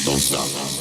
Don't stop.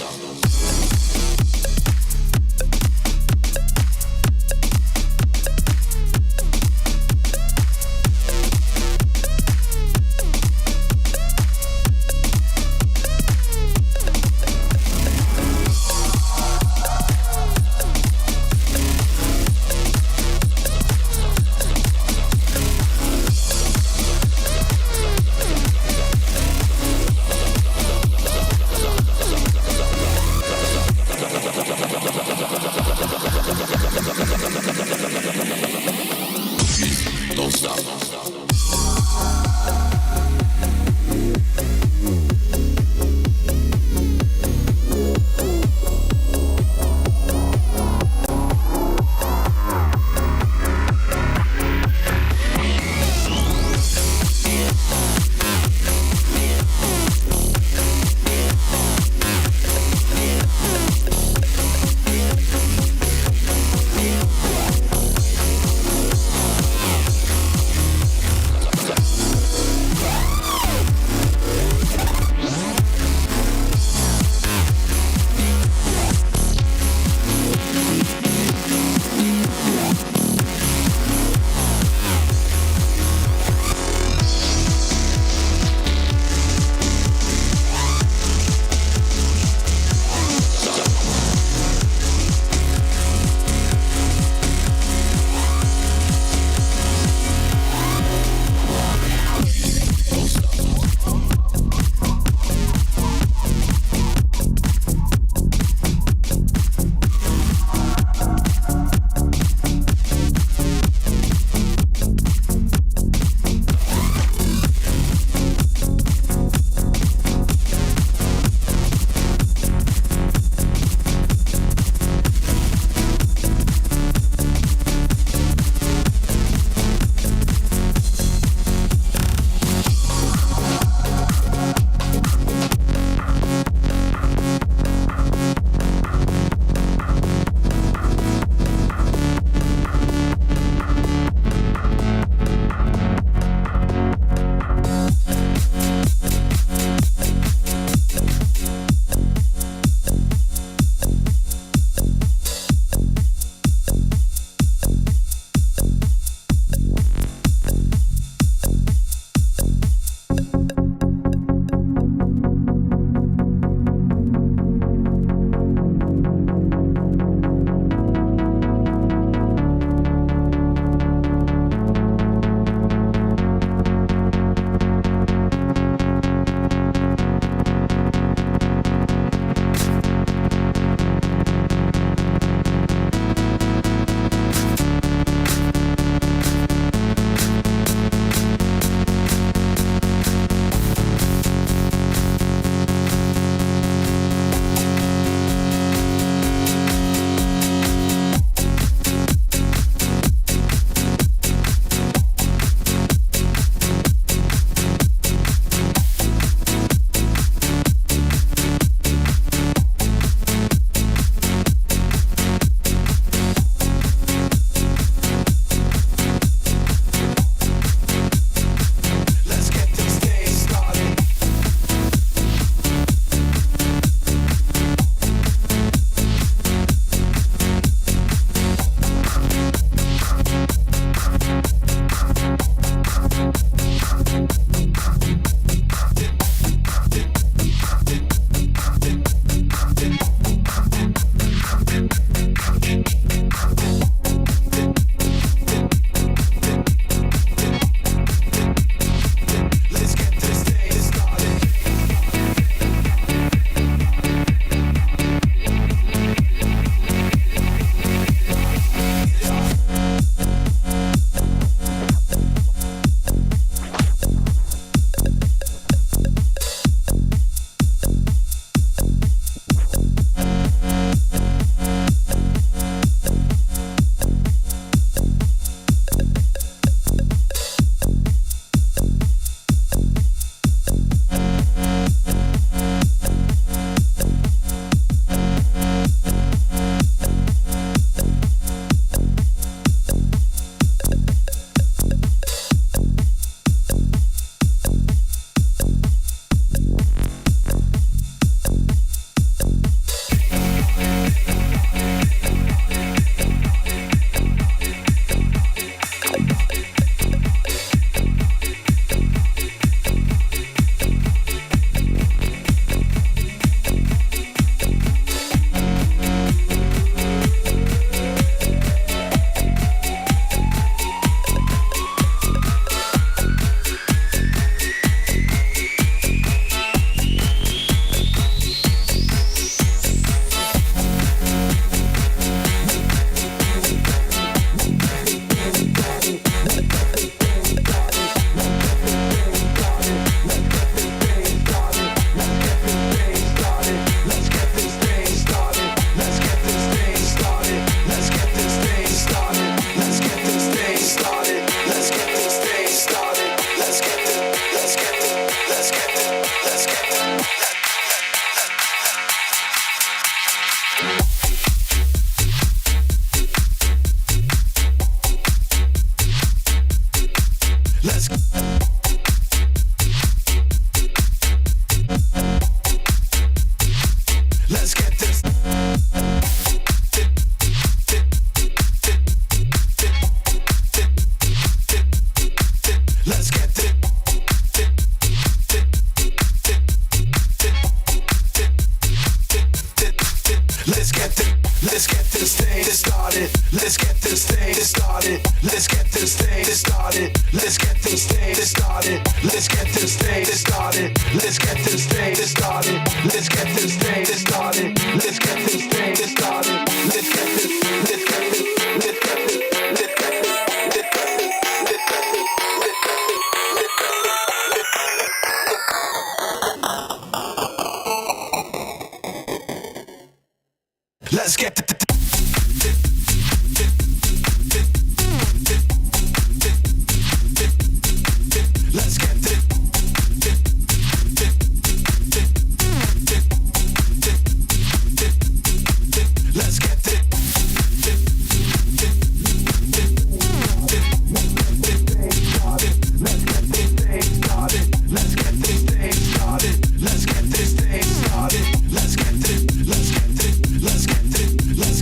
Let's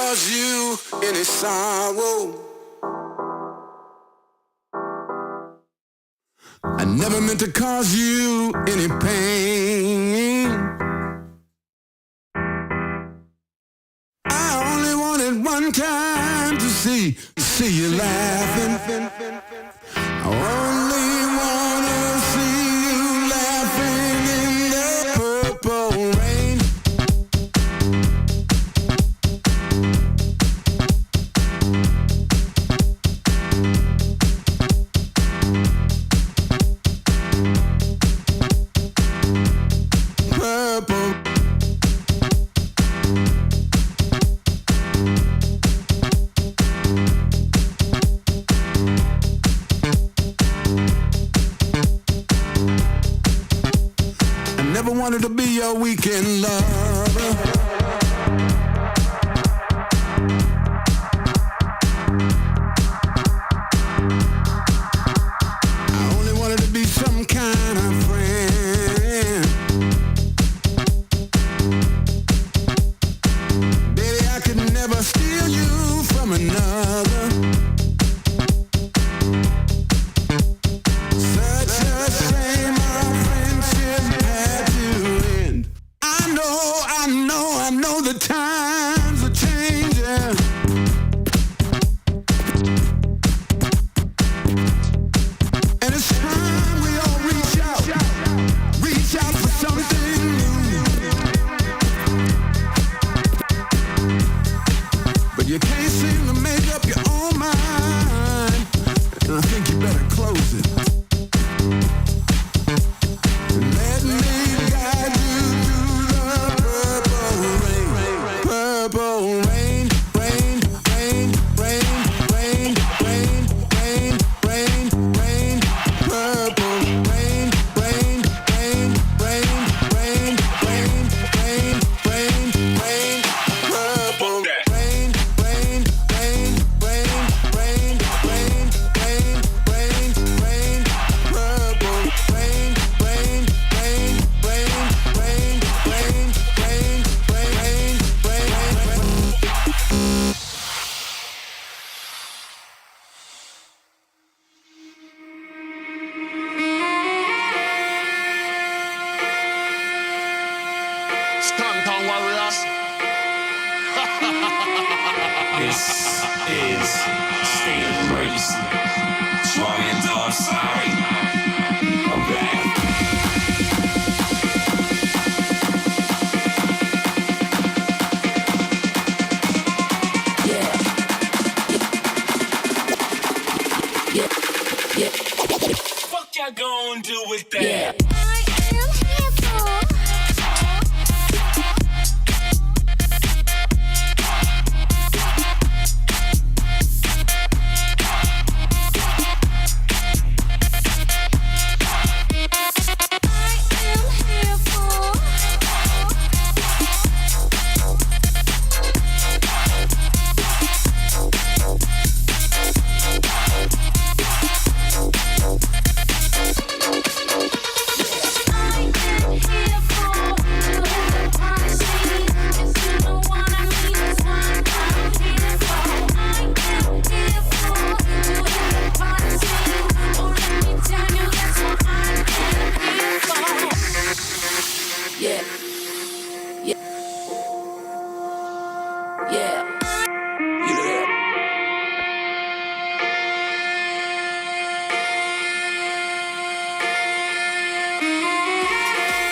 cause you any sorrow. I never meant to cause you any pain. I only wanted one time to see you laughing. I only wanna see you laughing in the purple rain. Purple. I never wanted to be your weekend lover. I only wanted to be some kind of friend. Baby, I could never steal you from another. Such a shame our friendship had to end. I know the times are changing. And it's time we all reach out for something new. But you can't seem to make up your own mind, and I think you better close it. Let me guide you through the purple rain, rain, rain, rain, rain, rain, rain, rain, rain, purple rain, rain, rain, rain, rain, rain, rain, rain, rain, purple rain, rain, rain, rain, rain, rain, rain, rain, rain, purple rain, rain, rain, rain, rain, rain, rain, rain, rain, rain. Tongue warriors. This is state of emergency. Sorry, I'm sorry. I'm back. Fuck y'all gonna do with that?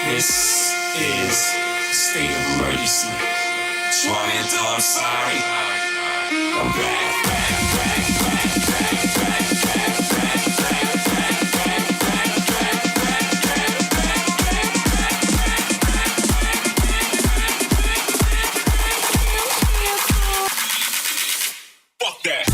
This is state of emergency. Sorry, I'm sorry. I'm back, back, back, back, back, back, back, back, back, back, back, back, back, back, back. Fuck that.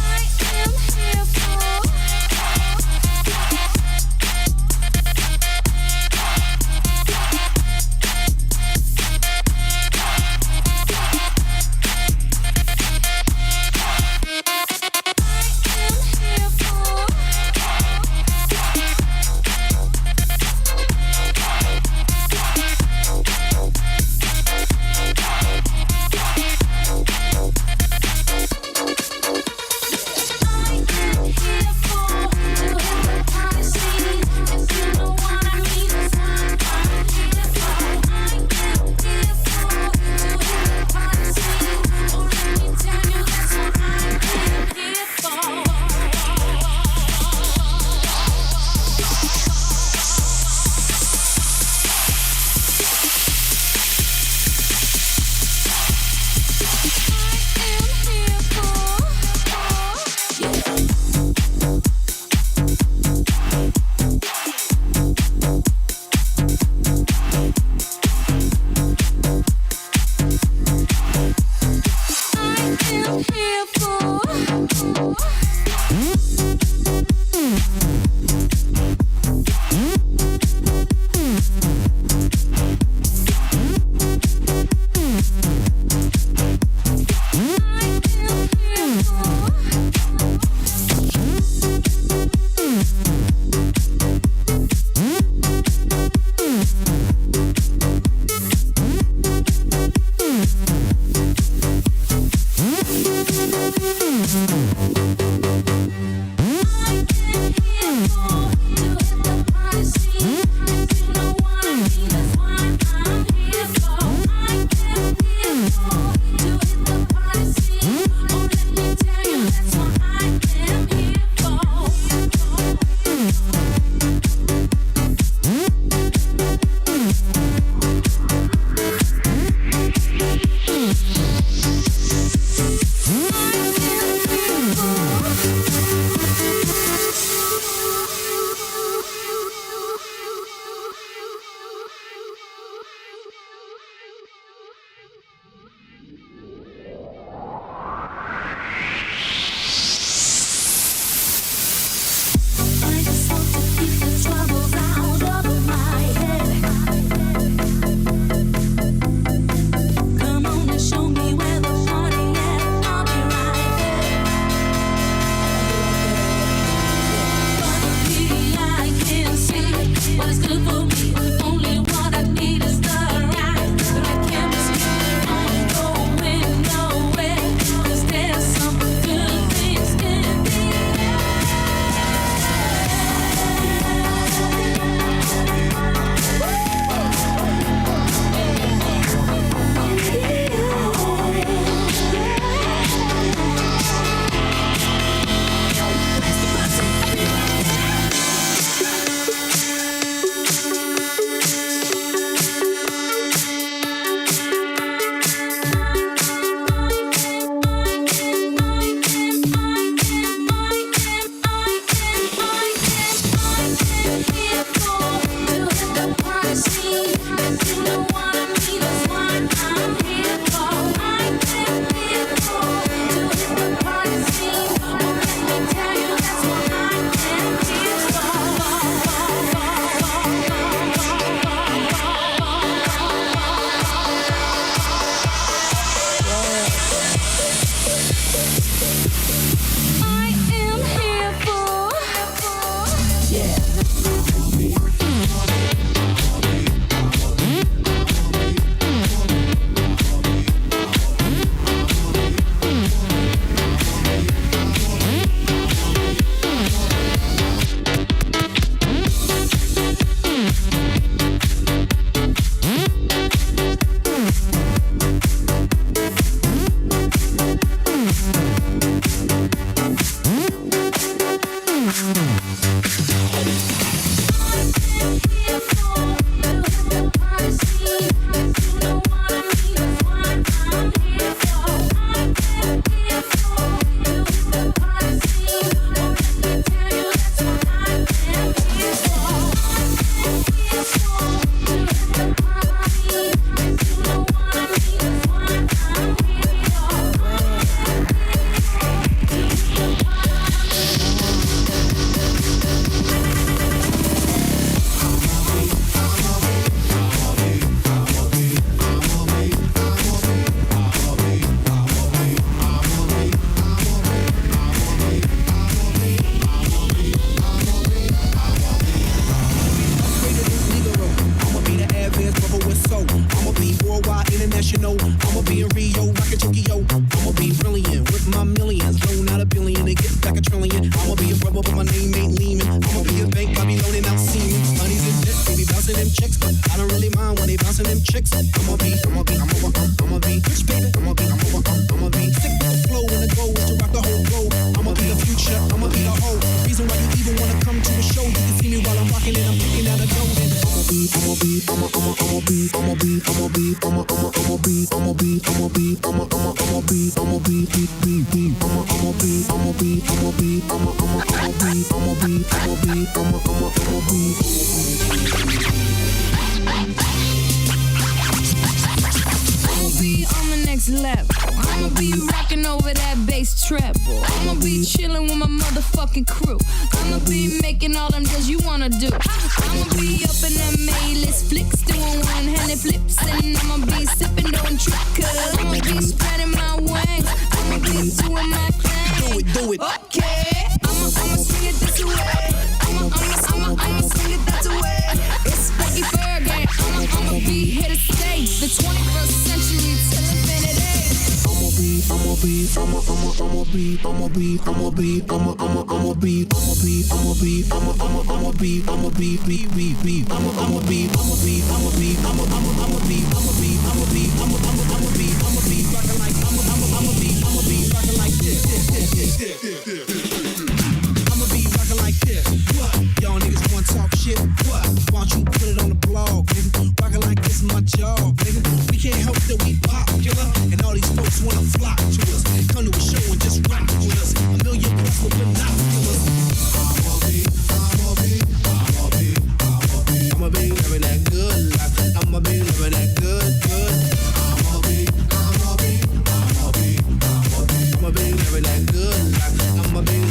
I'ma be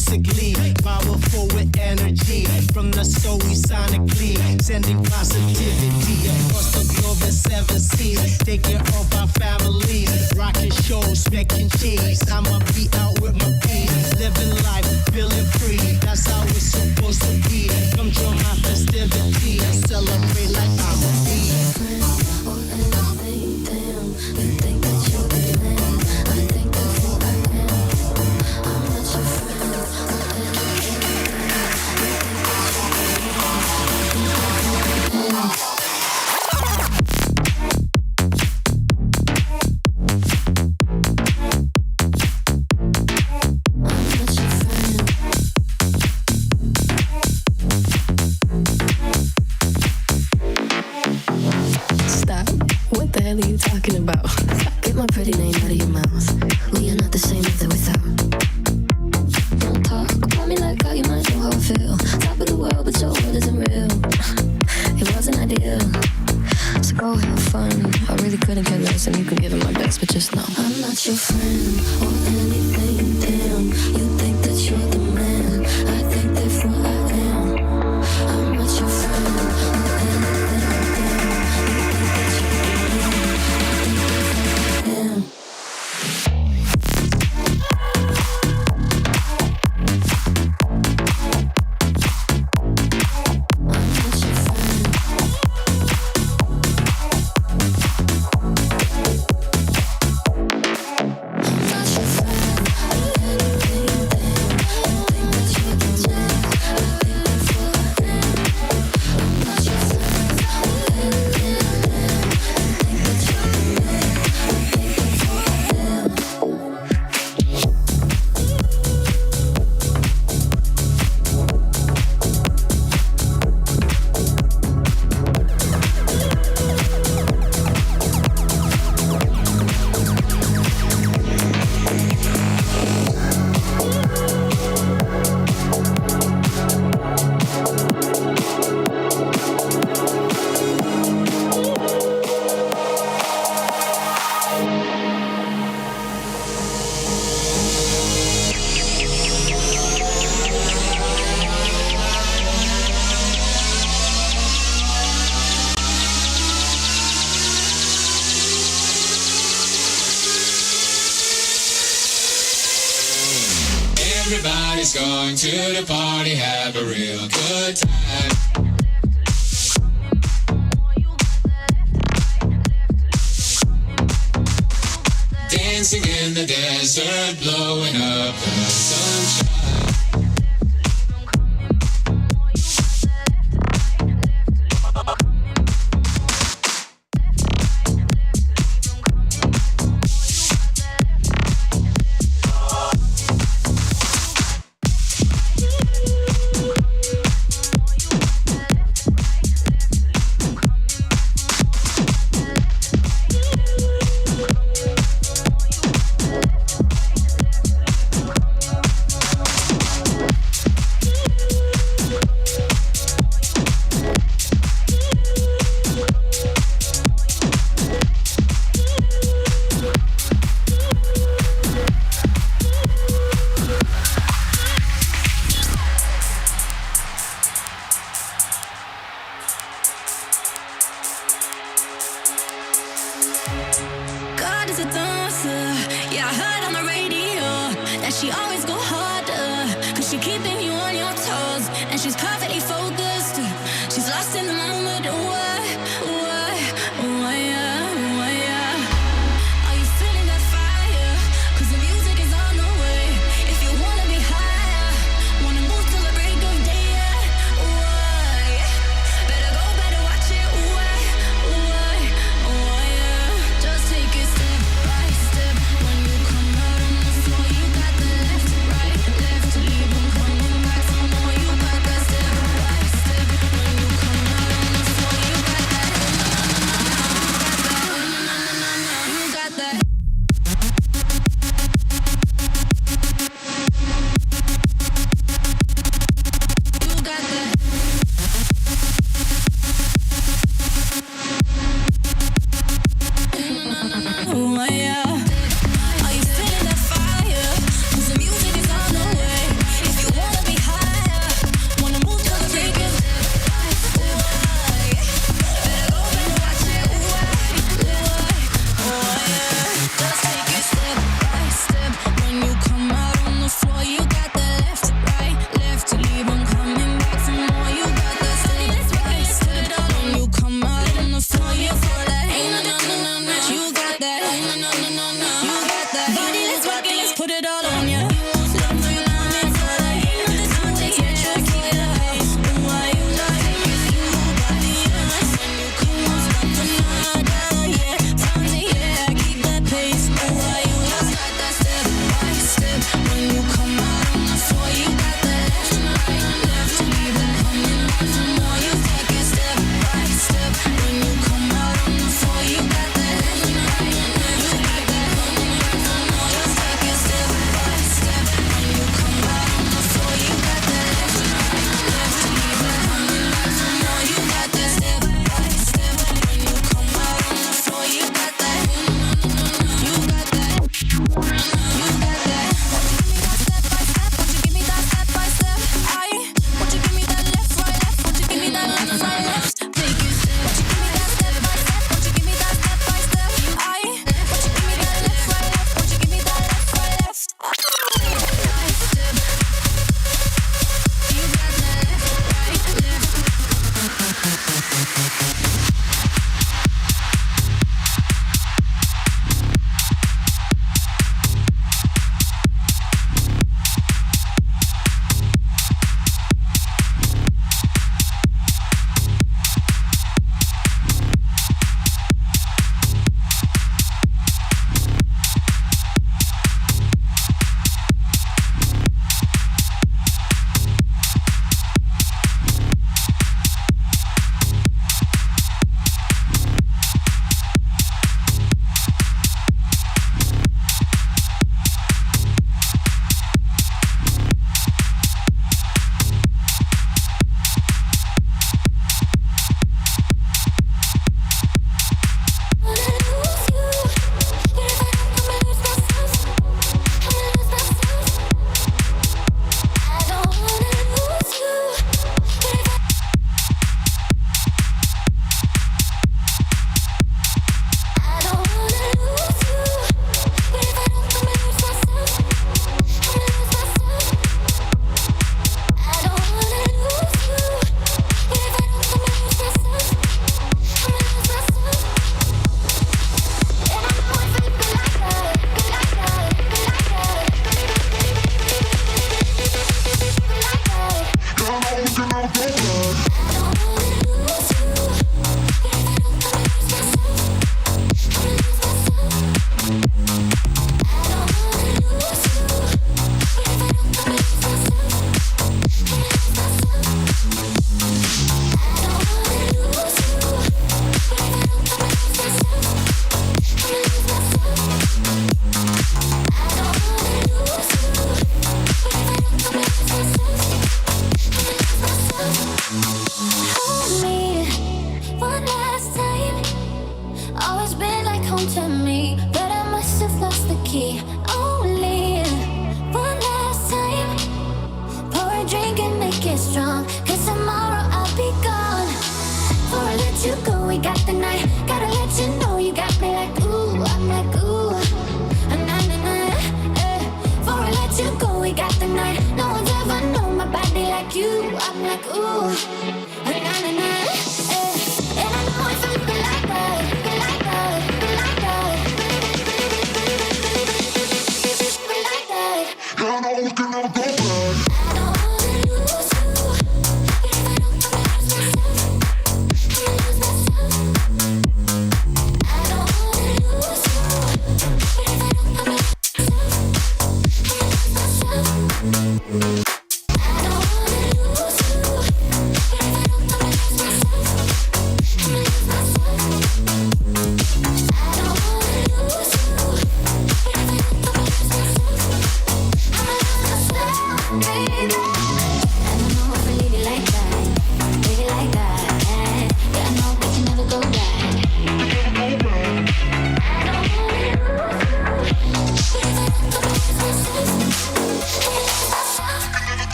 musically, powerful with energy. From the soul we sonically, sending positivity across the globe and 7 seas. Take care of our families, rocking shows, making cheese. I'ma be out with my peace, living life, feeling free. That's how it's supposed to be. Come join my festivity and celebrate like I'm a bee. My pretty name out of your mouth. We are not the same either without. Don't talk about me like how you might know how I feel. Top of the world, but your world isn't real. It wasn't ideal. So go have fun. I really couldn't care less, and you can give it my best, but just know I'm not your friend or anything. Damn, you think that you're the man. I think therefore I am. I'm not your friend or anything. Everybody's going to the party, have a real good time. Dancing in the desert, blowing up the sunshine. Step by step, when you come out on the floor, you got the left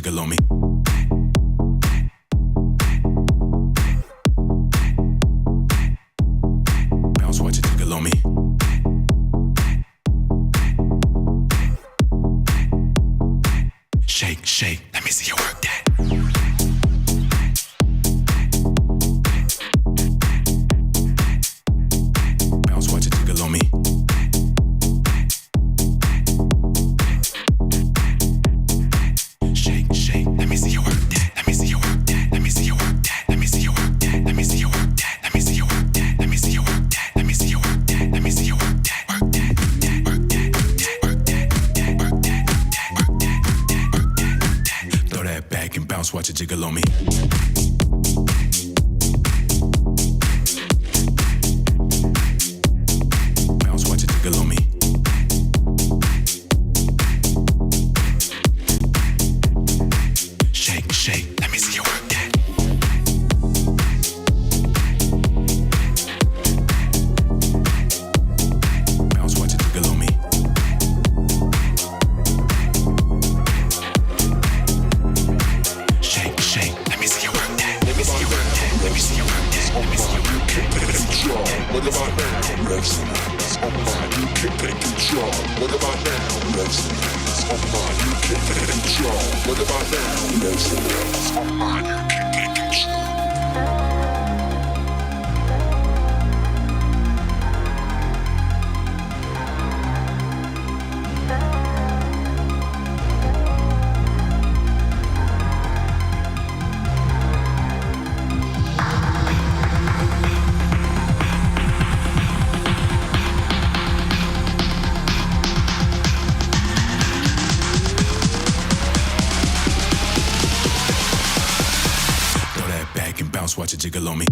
jiggle on me. Bounce, watch it jiggle on me. Shake, shake, let me see you work that. Bounce, watch it jiggle on me. Shake, shake, let me see you work that. Let me see you work that. Let me see you work that. Let me see you work that. Let me see you work that. Let me see you work that. Let me see you work that. Let me see you work that. Let me see you work that. Work that. Work that. Work that. Work that. Work that. Work that. Throw that back and bounce, watch it jiggle on me. Bounce, watch it jiggle on me. Shake, shake, let me see you work that. Bounce, watch it jiggle on me. Shake, shake, let me see you work that. Let me see you work that. Let me see you work that. Let me see you work that. Let me see you work that. What about now? Let's on mine. You can't take control. What about now? Let's on mine. You can't take control. What about now? Let's on mine. You can't take control. Watch it jiggle on me.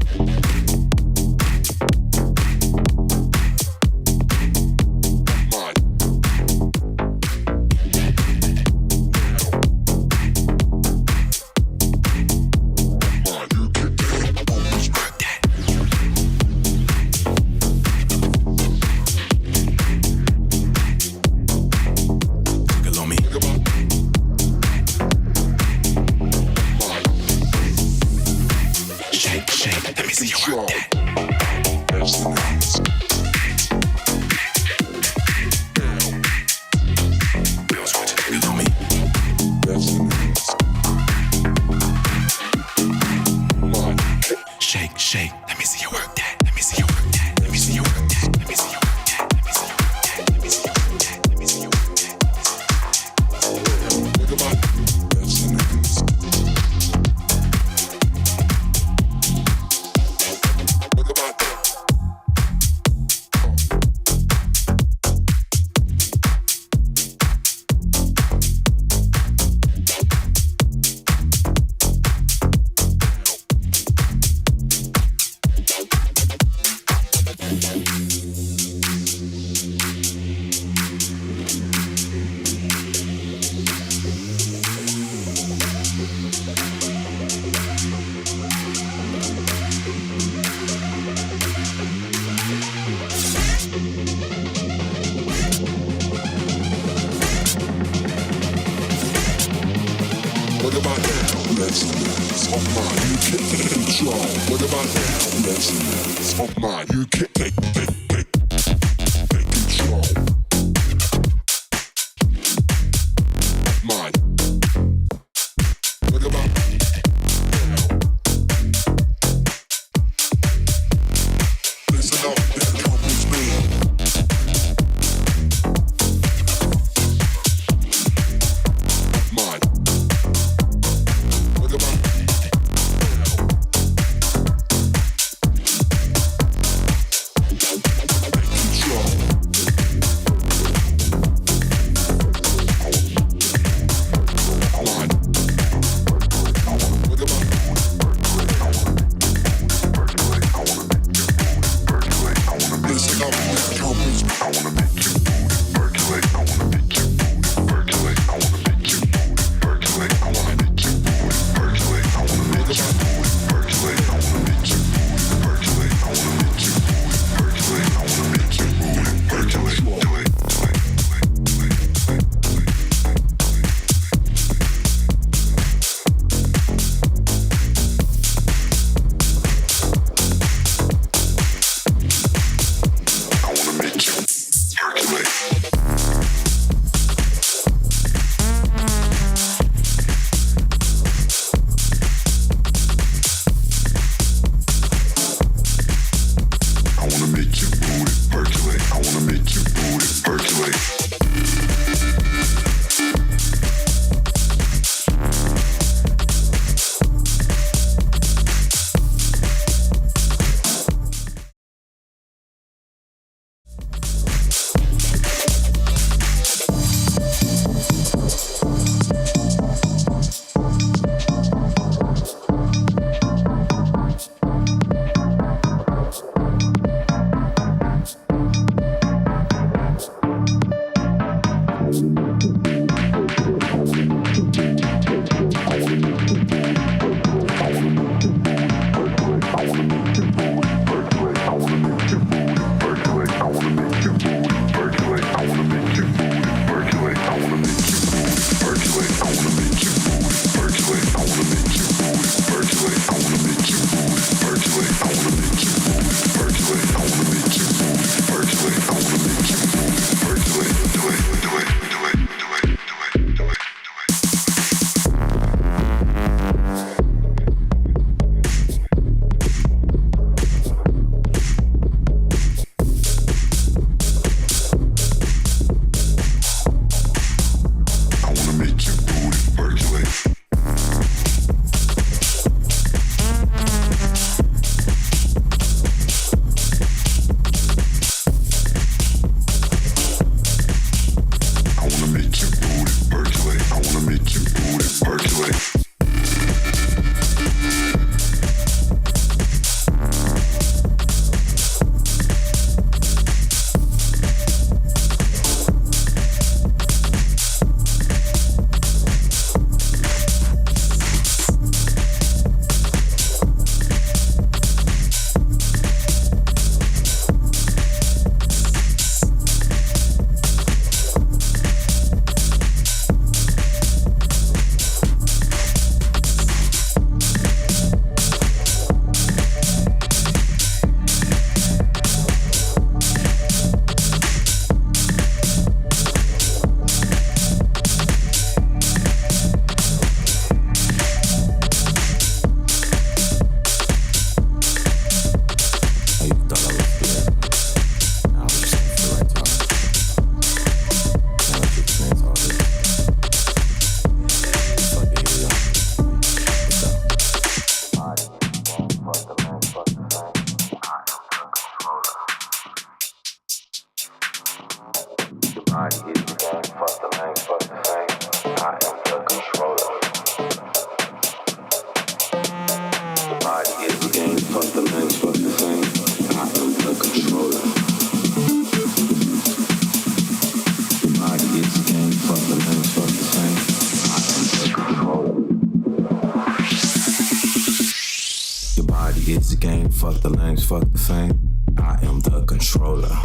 Fuck the lanes, fuck the fame. I am the controller. Your body is a game. Fuck the lanes, fuck the fame. I am the controller. Your body is a game. Fuck the lanes, fuck the fame. I am the controller.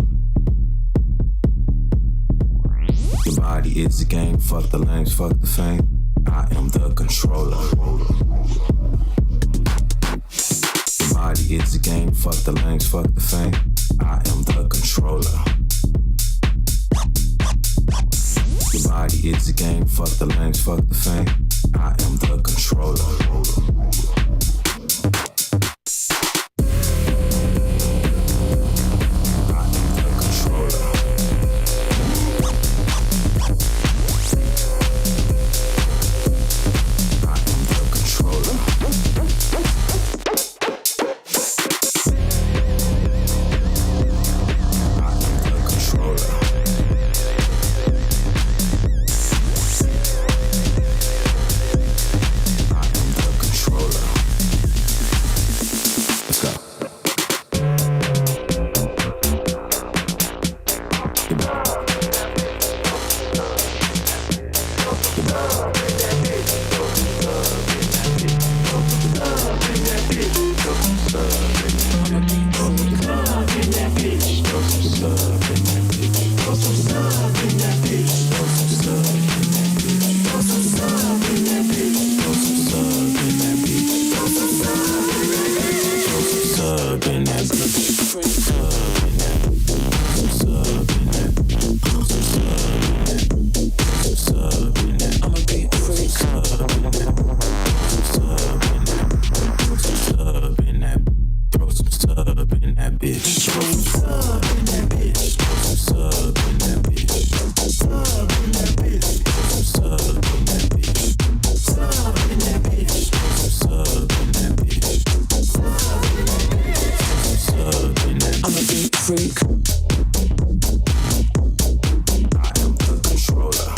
Your body is a game. Fuck the lanes, fuck the fame. I am the controller.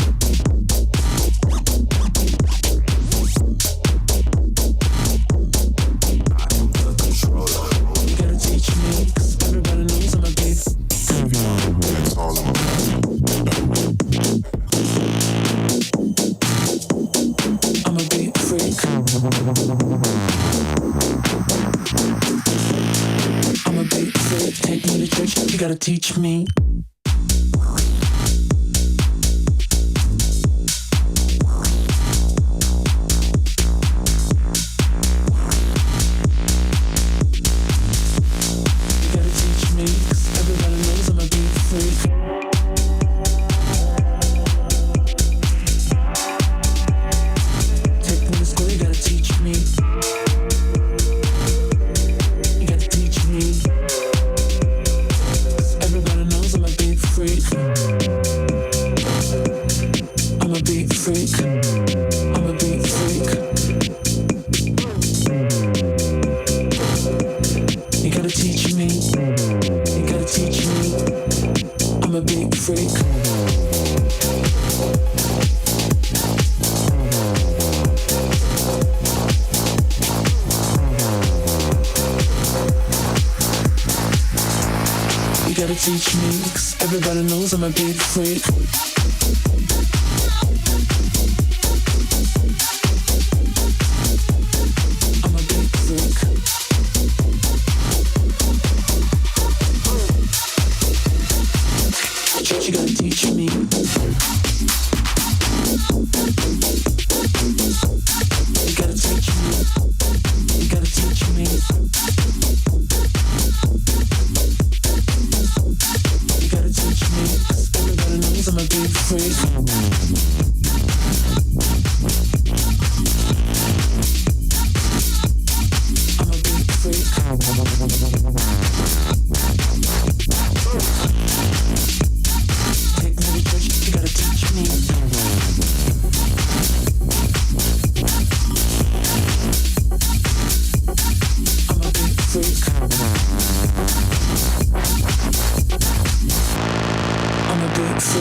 Teach me. Teach me, 'cause everybody knows I'm a big freak. I'm a big freak. Church, you gotta teach me. You gotta teach me. You gotta teach me. You gotta teach me, 'cause everybody knows I'm a big freak.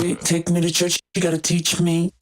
way. Take me to church, you gotta teach me.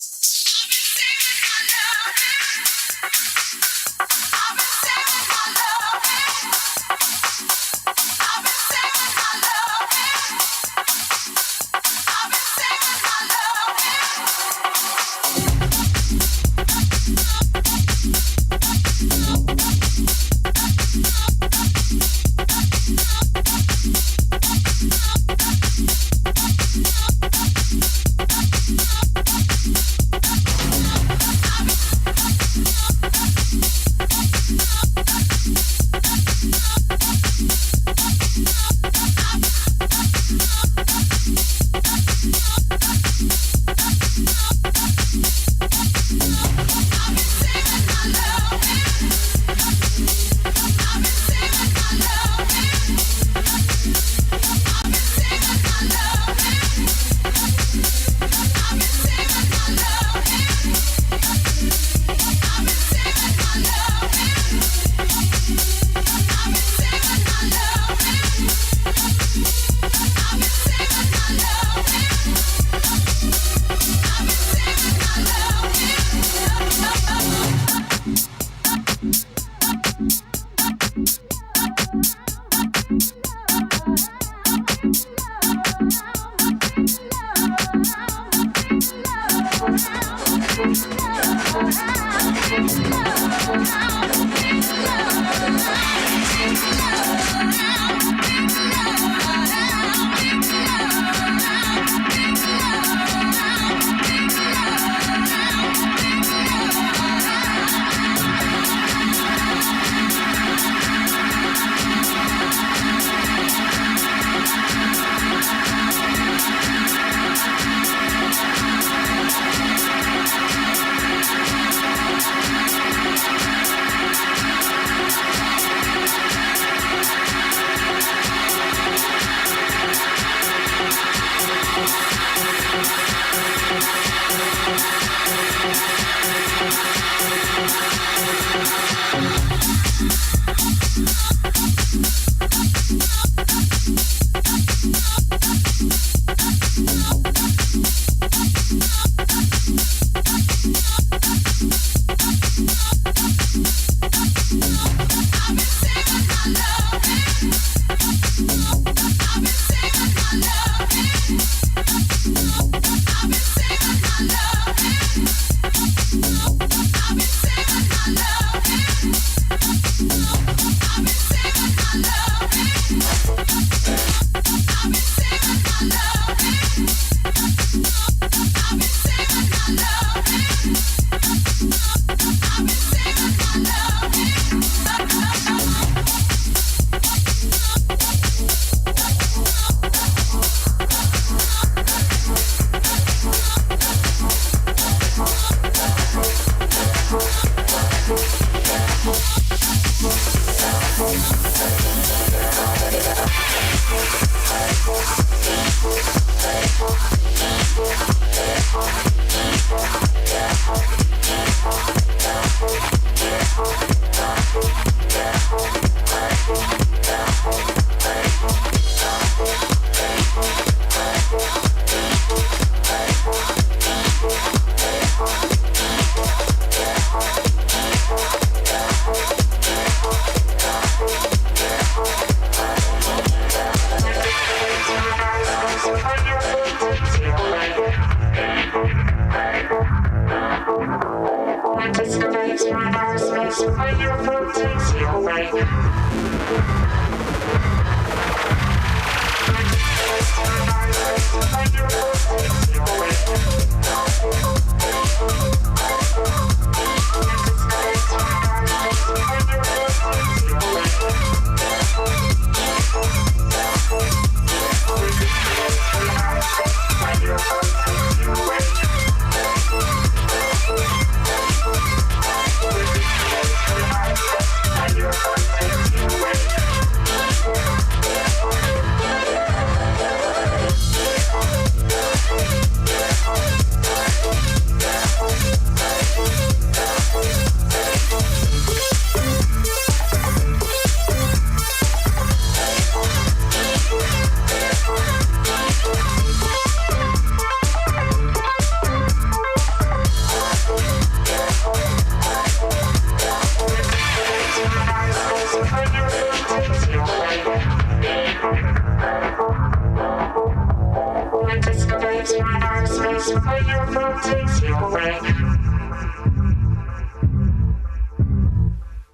where your phone takes you away.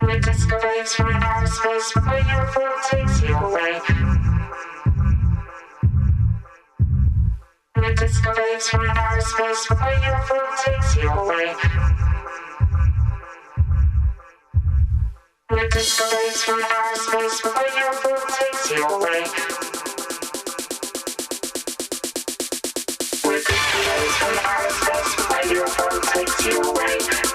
With disco waves from outer space, where your phone takes you away. With disco waves from outer space, where your phone takes you away. With disco waves from outer space, where your phone takes you away. With disco waves from outer space, where your phone takes you away.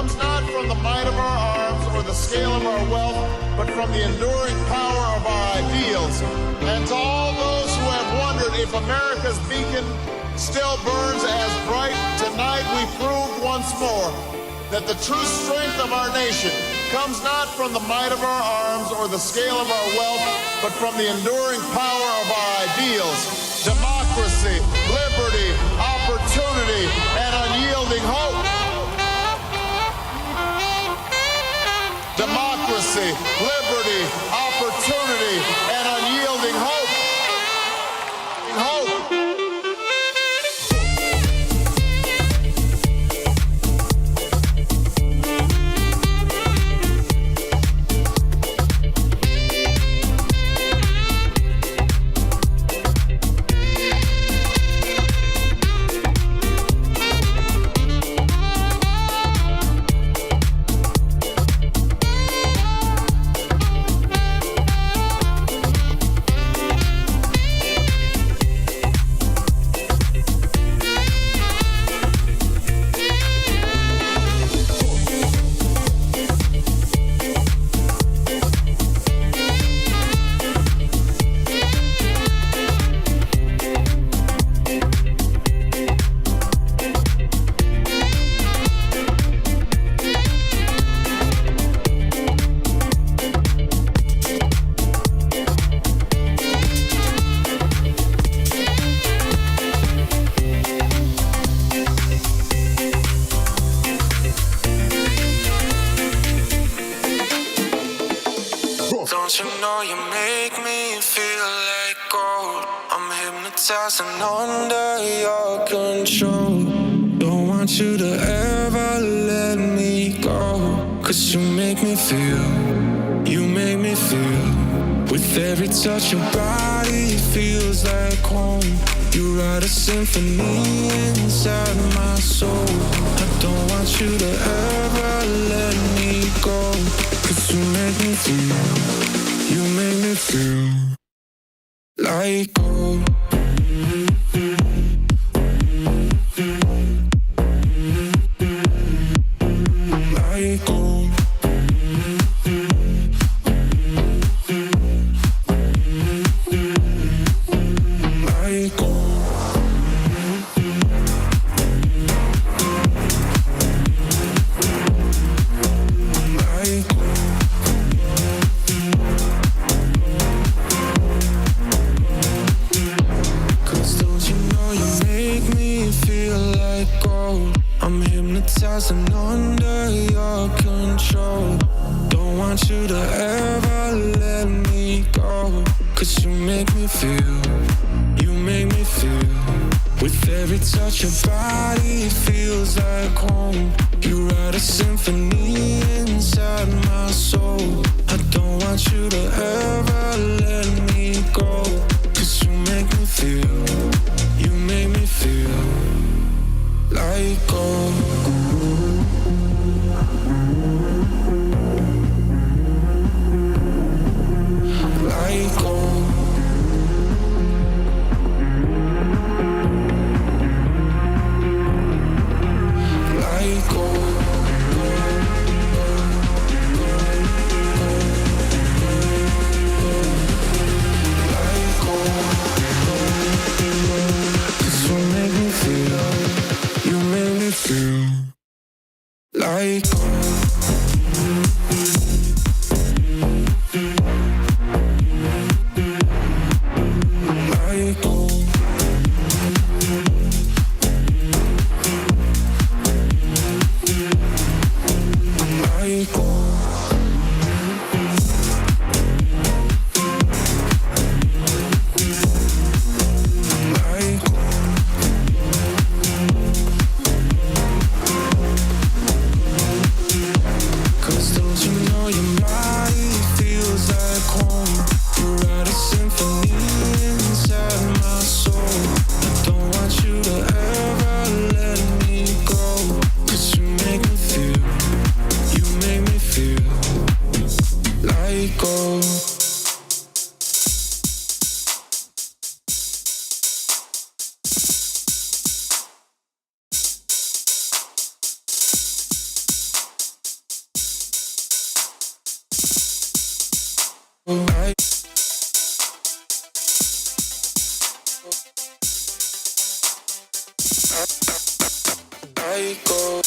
comes not from the might of our arms or the scale of our wealth, but from the enduring power of our ideals. And to all those who have wondered if America's beacon still burns as bright, tonight we proved once more that the true strength of our nation comes not from the might of our arms or the scale of our wealth, but from the enduring power of our ideals: democracy, liberty, opportunity, and unyielding hope. Democracy, liberty, opportunity, and unyielding hope. Hope. Don't you know you make me feel like gold? I'm hypnotized and under your control. Don't want you to ever let me go, 'cause you make me feel, you make me feel. With every touch your body feels like home. You write a symphony inside my soul. I don't want you to ever let me go, 'cause you make me feel, you make me feel like gold. Like gold. Like gold. Like gold. I'm hypnotized and under your control. Don't want you to ever let me go, 'cause you make me feel, you make me feel. With every touch your body feels like home. You write a symphony inside my soul. I don't want you to ever let me go, 'cause you make me feel, you make me feel like gold. Like gold. Like gold. Like gold. 'Cause you make me feel, you make me feel like gold. Like gold. Like gold. Like I go.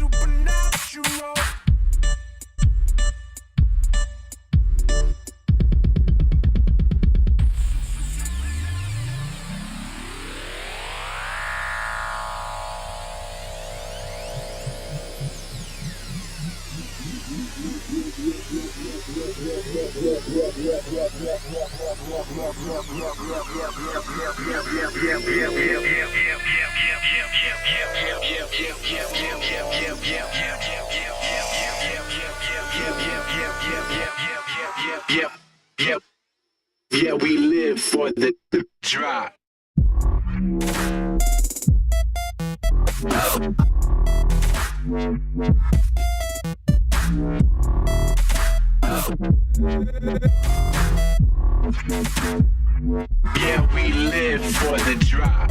supernatural. Yeah, we live for the drop. Yeah, we live for the drop.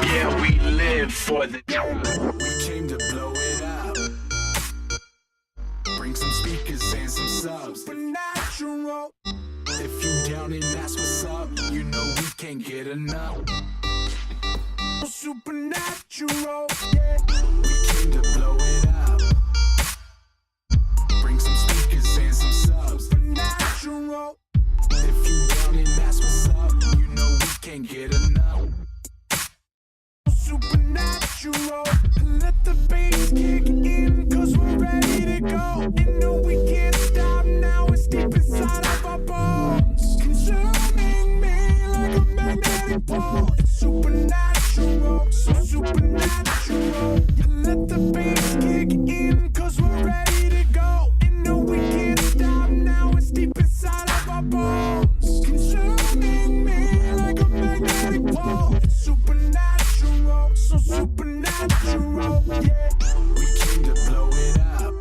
Yeah, we live for the drop. We came to blow it up. Bring some speakers and some subs. Supernatural. If you down and that's what's up, you know we can't get enough. Supernatural. Yeah. We came to blow it up. Bring some speakers and some subs. Supernatural. If you down and that's what's up, you know we can't get enough. Supernatural. Let the bass kick in, cause we're ready to go. And no, we can't stop now, it's deep inside of our bones. Consuming me like a magnetic pole. It's supernatural, so supernatural. Let the bass kick in, cause we're ready to go. And no, we can't stop now, it's deep inside of our bones. Consuming me like a magnetic pole. It's supernatural, so supernatural, yeah. We came to blow it up.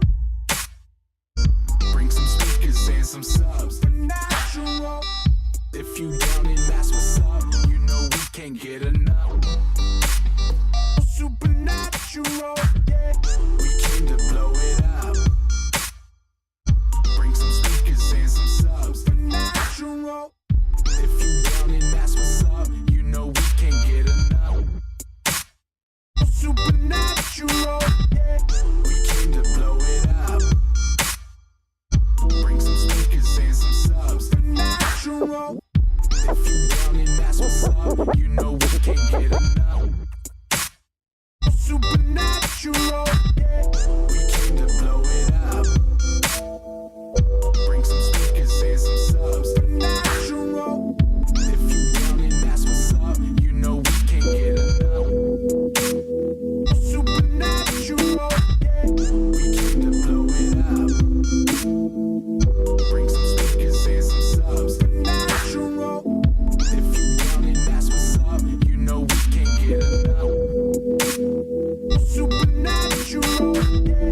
Bring some speakers and some subs. Supernatural. If you down and that's what's up, you know we can't get enough. Supernatural, yeah. We came to blow it up. Bring some speakers and some subs. Supernatural. If you down and that's what's up, you know we can't get enough. Supernatural, yeah. We came to blow it up. Bring some speakers and some subs. Supernatural. If you down and that's what's up, you know we can't get enough. Supernatural, yeah. We came to blow it up. Bring some speakers and some subs. Supernatural. If you down and that's what's up, you know we can't get enough. Supernatural, yeah. We came to blow it up. Bring some speakers and some subs. Supernatural. If you down and that's what's up, you know we can't get enough. Supernatural, yeah.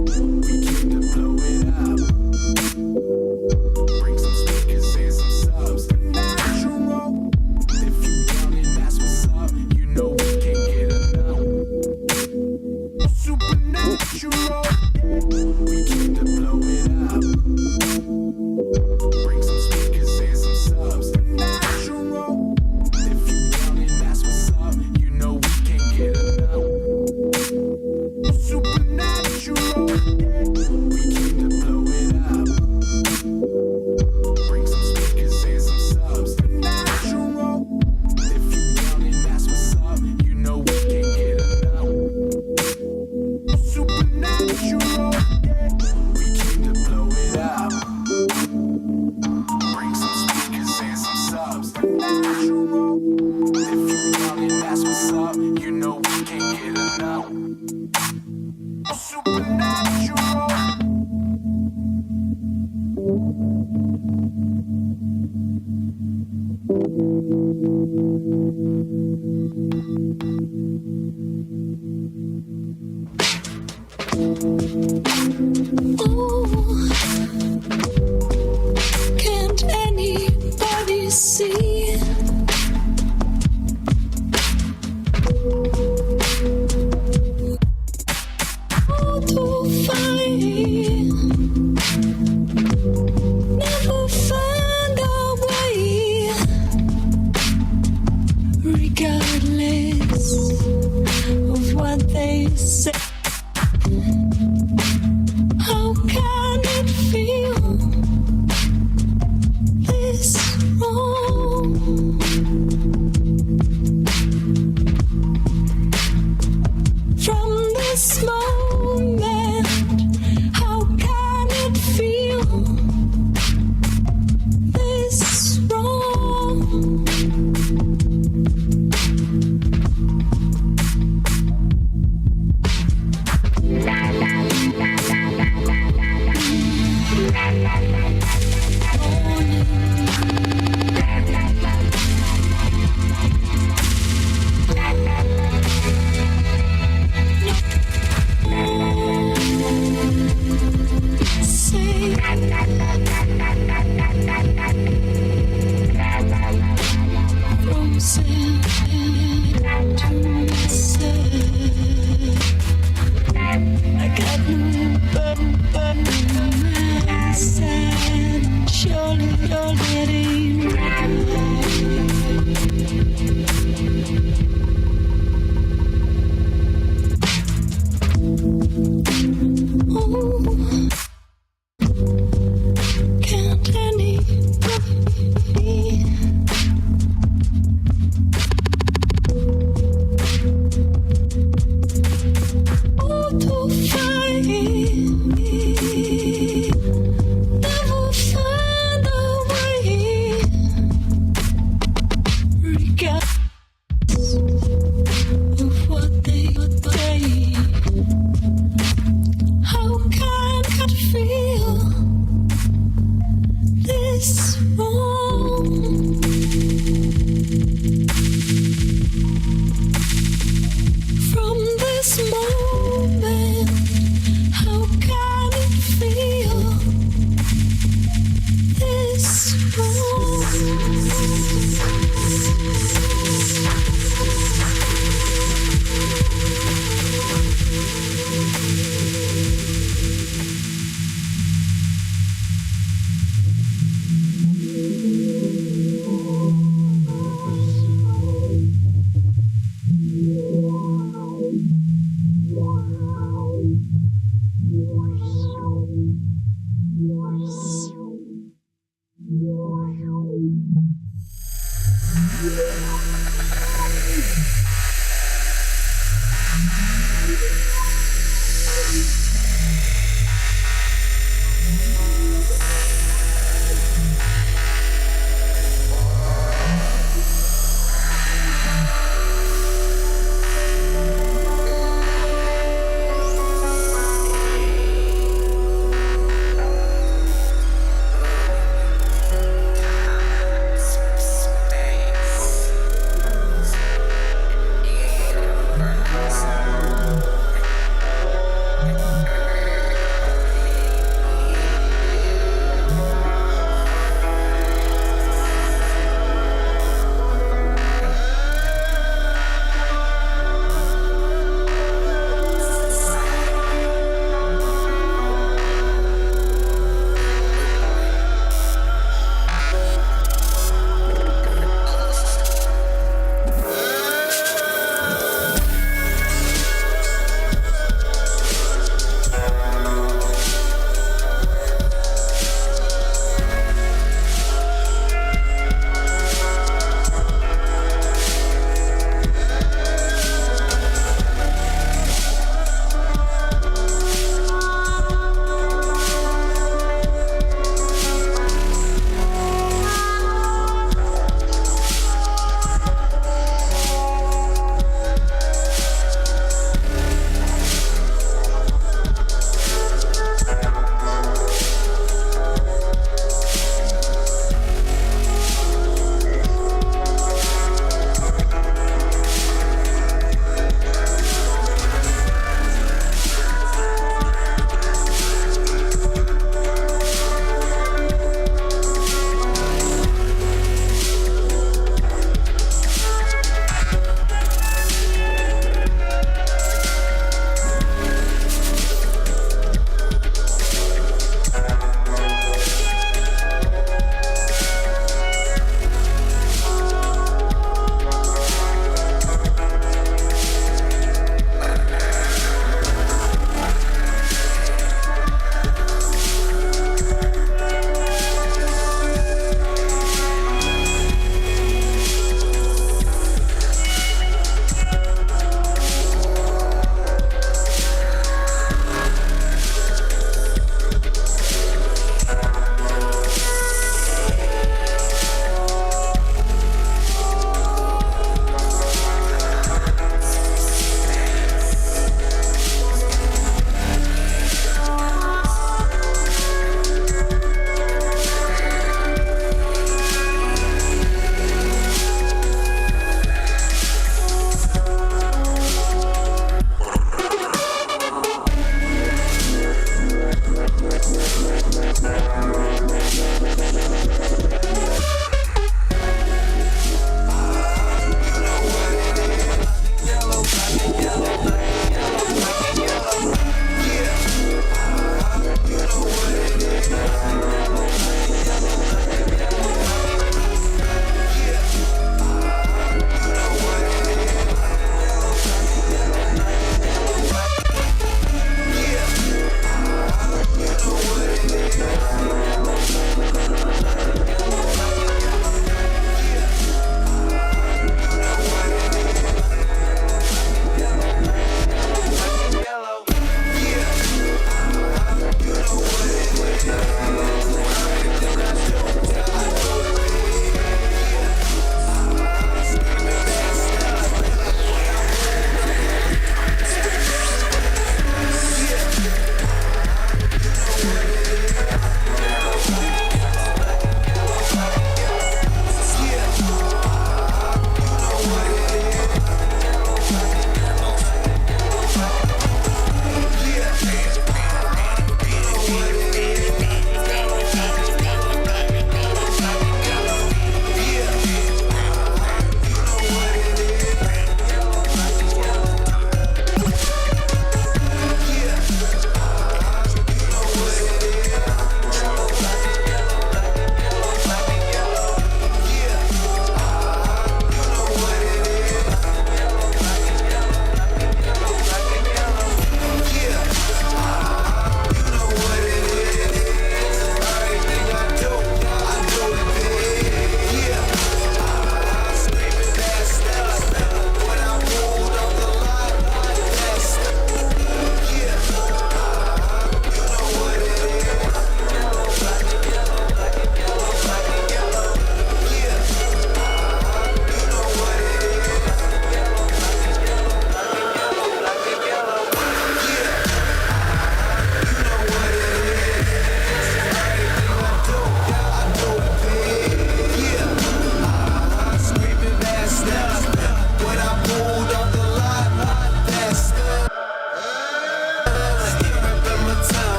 We came to blow it up. Bring some speakers and some subs. Supernatural. If you down and that's what's up, you know we can't get enough. Supernatural, yeah. We came to blow it up. Bring some speakers and some subs. Supernatural. If you down and that's what's up, you know we can't get enough. Supernatural, yeah. We came to blow it up. Bring some speakers and some subs. Supernatural. If you down and that's what's up, you know we can't get enough. Supernatural, yeah. We came to blow it up. Bring some speakers and some subs. Supernatural. If you down and that's what's up, you know we can't get enough. Supernatural. Ooh, can't anybody see? All too fine.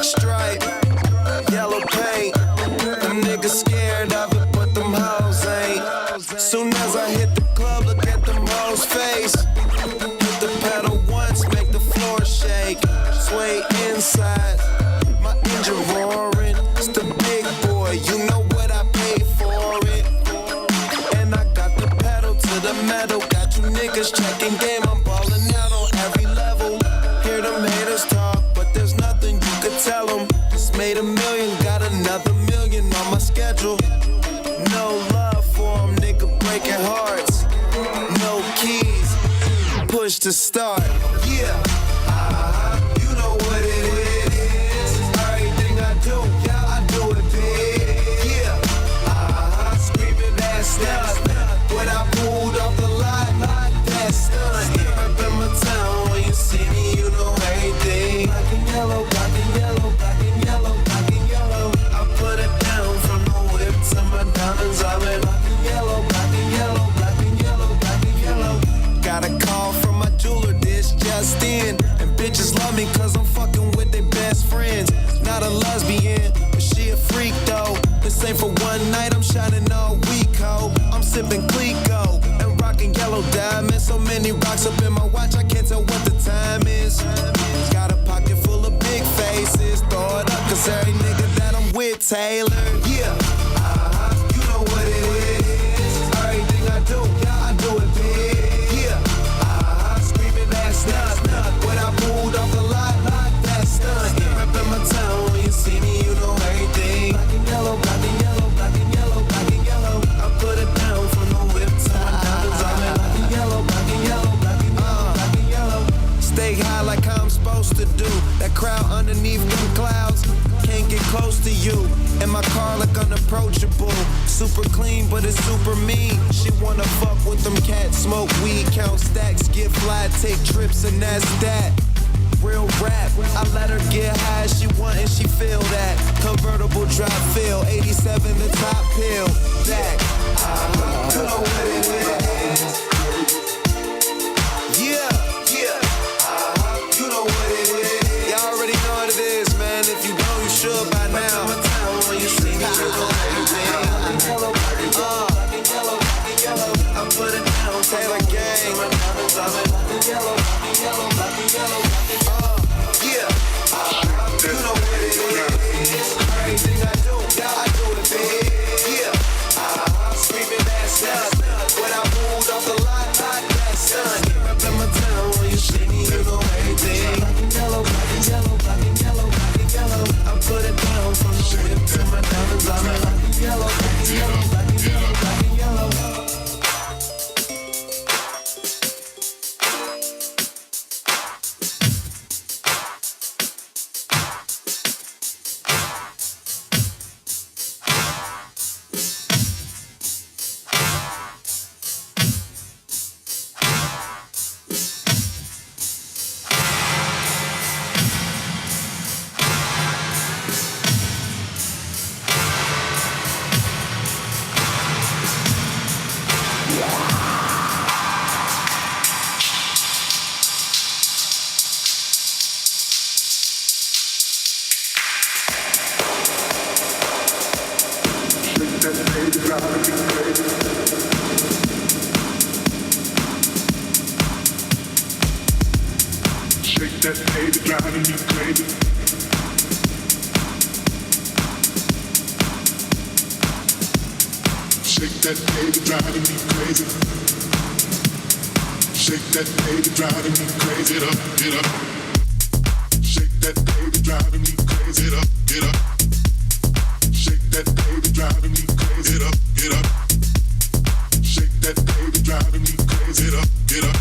black stripe, yellow paint. Them niggas scared of it, but them hoes ain't. Soon as I hit the club, look at them hoes' face. Hit the pedal once, make the floor shake. Sway inside, my engine roaring. It's the big boy, you know what I paid for it. And I got the pedal to the metal. Got you niggas checking game, I'm ballin' out on every level. Hear them haters talk, but there's nothing you could tell them. Just made $1 million, got another $1 million on my schedule. No love for them, nigga breaking hearts. No keys, push to start. Yeah, you know what it is. Everything I do, yeah, I do it big. Yeah, screaming that stuff. When I pulled off the lot, that stunt. Up in my town, when you see me, you know everything. Black and yellow, black and yellow, black and yellow, black and yellow. I put it down from the whip to my diamonds. I went black and yellow, black and yellow, black and yellow, black and yellow. Got a call from my jeweler, this just in. And bitches love me cause I'm fucking with their best friends. Not a lesbian, but she a freak though. This ain't for one night, I'm shining all week, ho. I'm sipping Clico and rocking yellow diamonds. So many rocks up in my watch, I can't tell what the time is. Got a pocket full of big faces. Throw it up cause every nigga that I'm with Taylor. Yeah, you know what it is. Everything I do, yeah, I do it big. Yeah, screaming that stuff. When I pulled off the lot, that stunt. Rep in my town, when you see me, you know everything. Black and yellow, black and yellow, black and yellow, black and yellow. I put it down from the whip to my diamonds. I'm in black and yellow, black and yellow, black and yellow, black and yellow. Stay high like I'm supposed to do. That crowd underneath them clouds can't get close to you. And my car look unapproachable. Super clean, but it's super mean. She wanna fuck with them cats, smoke weed, count stacks, get fly, take trips, and that's that. Real rap, I let her get high as she want and she feel that. Convertible drop feel, 87 the top pill. That, you know what it is. Yeah, you know what it is. Y'all already know what it is, man. If you don't, you should by now. When you see me, you know everything. I put it down, Taylor Gang. Yellow, yeah, you know what it is. Everything I do, yeah, I do it big. Yeah, screaming that stuff. When I pulled off the lot, that stunt. Up in my town, when you see me, you know everything. Black and yellow, black and yellow, black and yellow, black and yellow. I put it down from the whip to my diamonds. I'm in black and yellow, black and yellow, black and yellow, black and yellow. That baby driving me crazy. Shake that baby driving me crazy. Shake that baby driving me crazy. Get up, get up. Shake that baby driving me crazy. Get up, get up. Shake that baby driving me crazy. Get up, get up. Shake that baby driving me crazy. Get up, get up.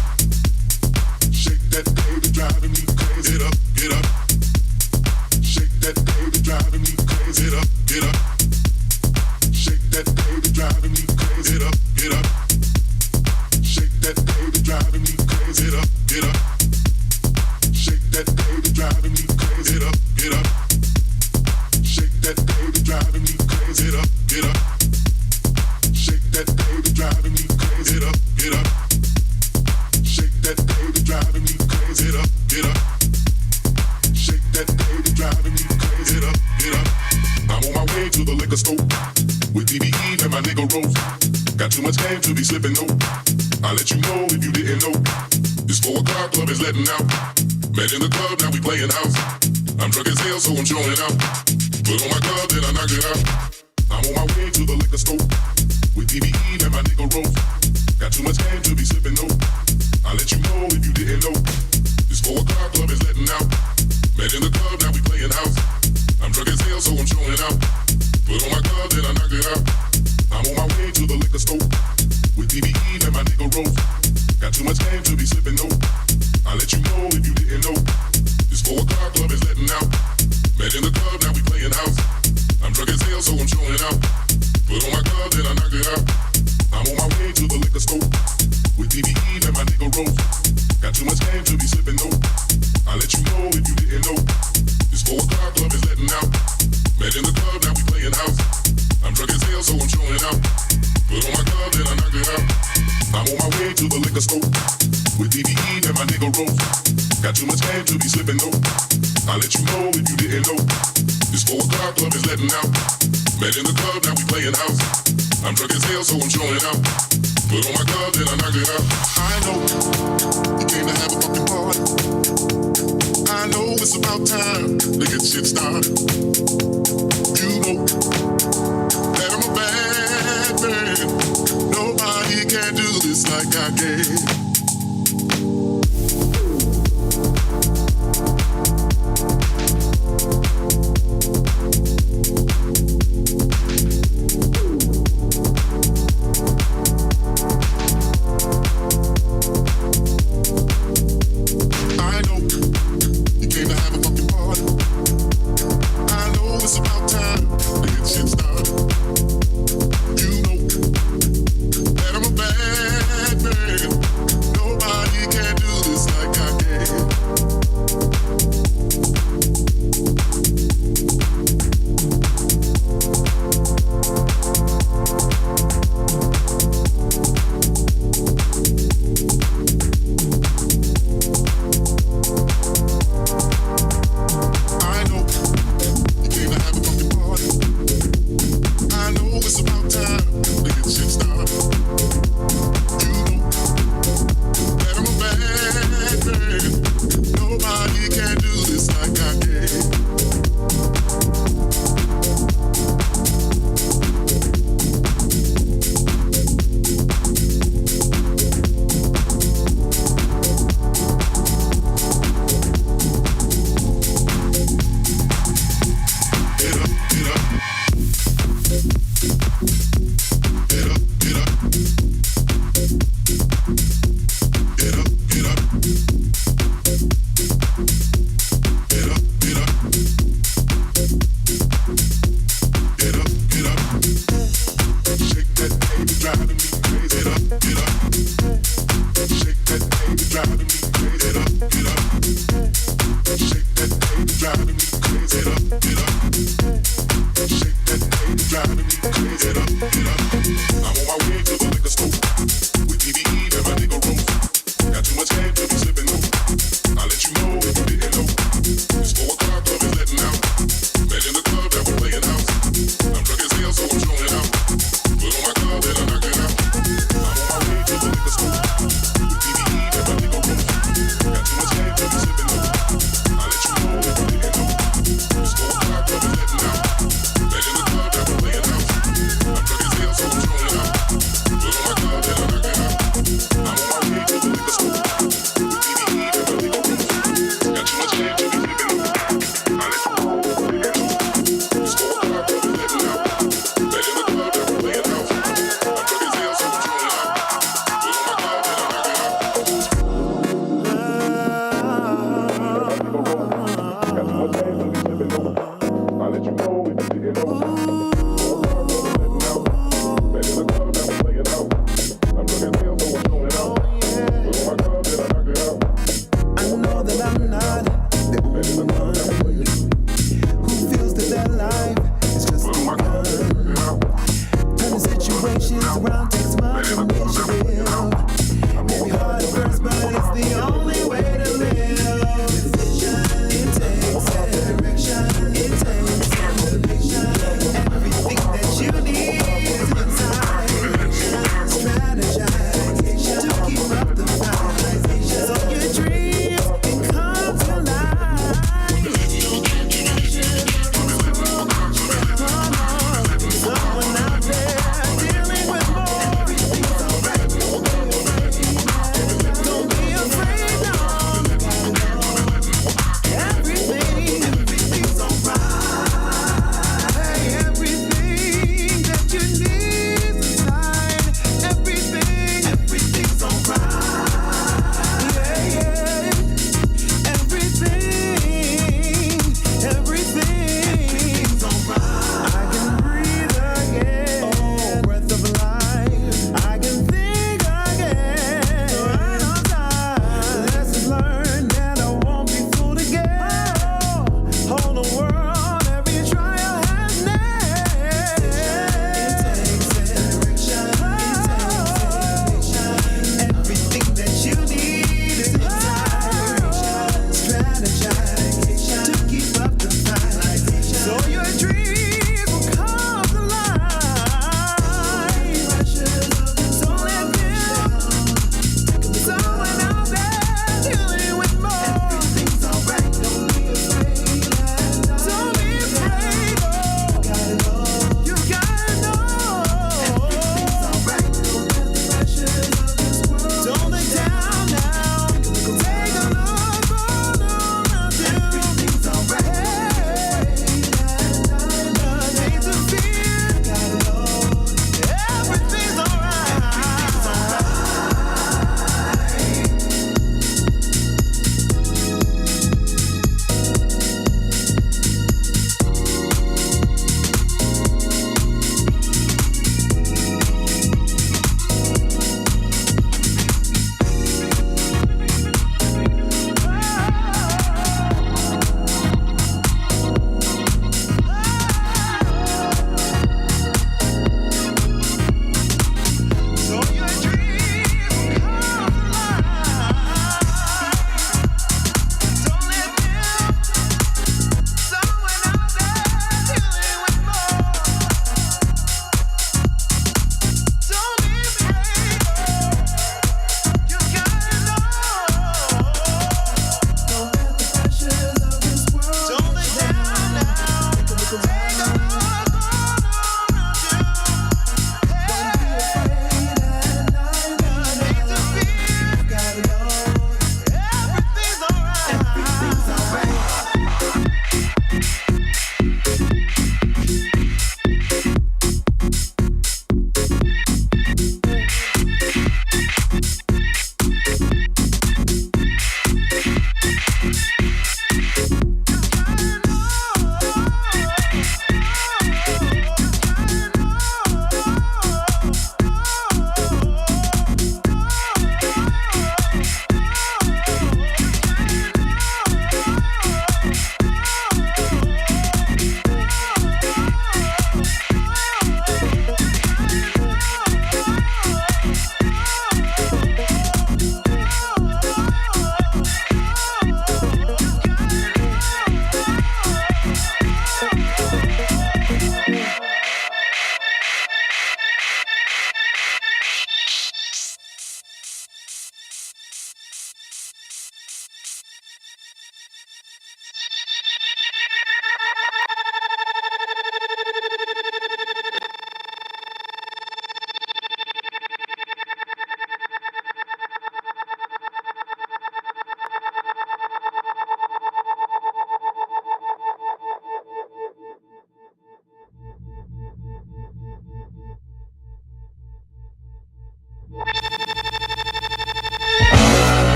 Shake that baby driving me crazy. Get up, get up. Shake that baby driving me crazy. Get up, get up. Shake that baby driving me crazy. Get up, get up. Shake that baby driving me crazy. Get up, get up. Shake that baby driving me crazy. Get up, get up. Get up, get up. I'm on my way to the liquor store with DBE and my nigga Rose. Got too much game to be slipping, no. I'll let you know if you didn't know. This 4 o'clock club is letting out. Met in the club, now we playing house. I'm drunk as hell, so I'm showing out. Put on my glove, then I knock it out. I'm on my way to the liquor store with DBE and my nigga Rose. Got too much game to be slipping, no. I'll let you know if you didn't know. This 4 o'clock club is letting out. Met in the club, now we playing house. I'm drunk as hell, so I'm showing out. Put on my glove, then I knock it out. I'm on my way to the liquor store with DBE and my nigga Rose. Got too much game to be slipping, no. I'll let you know if you didn't know. This 4 o'clock club is letting out. Met in the club, now we playing house. I'm drunk as hell, so I'm showing out. Put on my glove, then I knock it out. I'm on my way to the liquor store with DBE and my nigga Rose. Got too much game to be slipping, no. I'll let you know if you didn't know. This 4 o'clock club is letting out. Met in the club, now we playing house. I'm drunk as hell, so I'm showing out. Put on my glove, then I knock it out. I'm on my way to the liquor store with DBE and my nigga Rose. Got too much game to be slipping, no. I'll let you know if you didn't know. This 4 o'clock club is letting out. Met in the club, now we playing house. I'm drunk as hell, so I'm showing out. Put on my glove, then I knock it out. I know you came to have a fucking party. I know it's about time to get shit started. You know that I'm a bad man. Nobody can do this like I can. It takes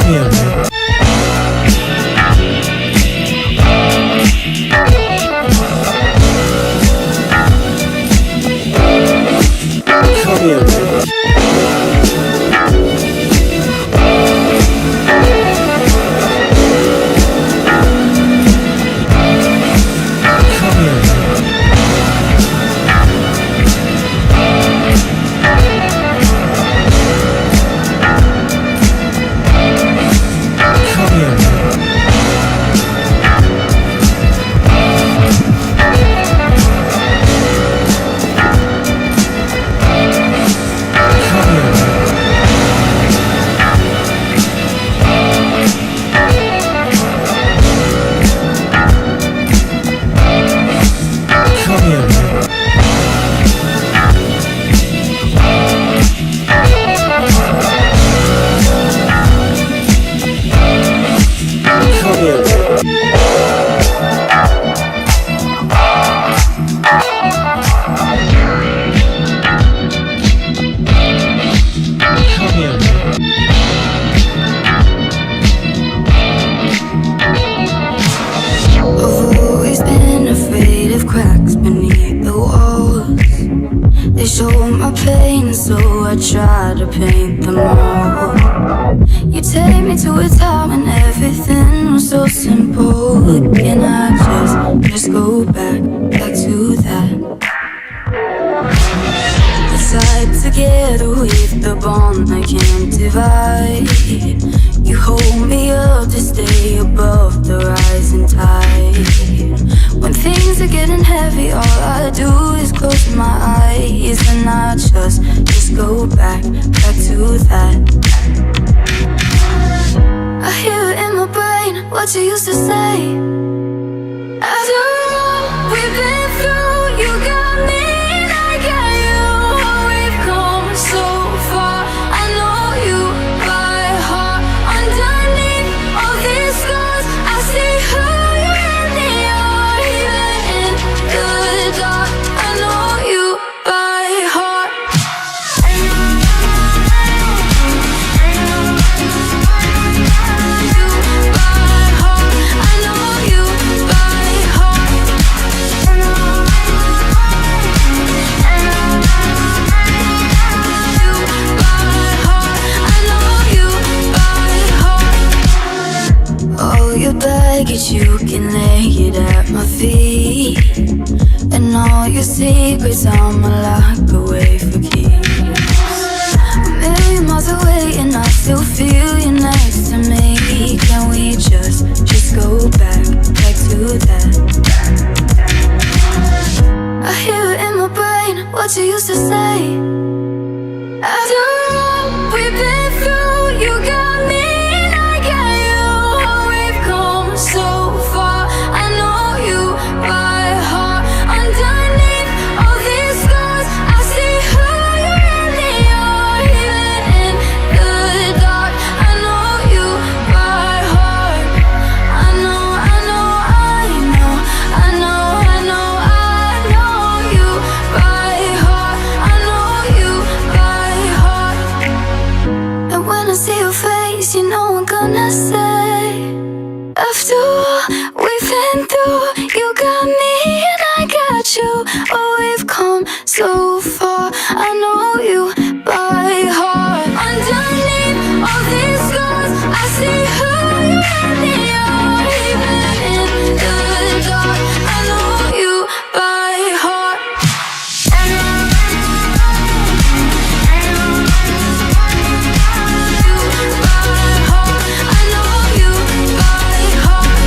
here, man. Come here, man. Try to paint them all. You take me to a time when everything was so simple. Can I just go back to that? The side together with the bond I can't divide. You hold me up to stay above the rising tide. When things are getting heavy, all I do is close my eyes and I just go back to that. I hear it in my brain, what you used to say. After all we've been through, you got me and I got you. We've come so far, I know you by heart. Underneath all these scars, I see who you really are. Even in the dark, I know you by heart. Baggage, you can lay it at my feet, and all your secrets I'ma lock away for keeps. A million miles away and I still feel you next to me. Can we just go back to that? I hear it in my brain, what you used to say. After all we've been through, you got me. So far, I know you by heart. Underneath all these scars, I see who you really are. Even in the dark, I know you by heart. I know you by heart. I know you by heart. And when I see your face, you know I'm gonna say, after all we've been through, you got me and I got you. Oh, we've come so far, I know you by heart. Underneath all these scars, I see who you really are. Even in the dark, I know you by heart. I know you by heart.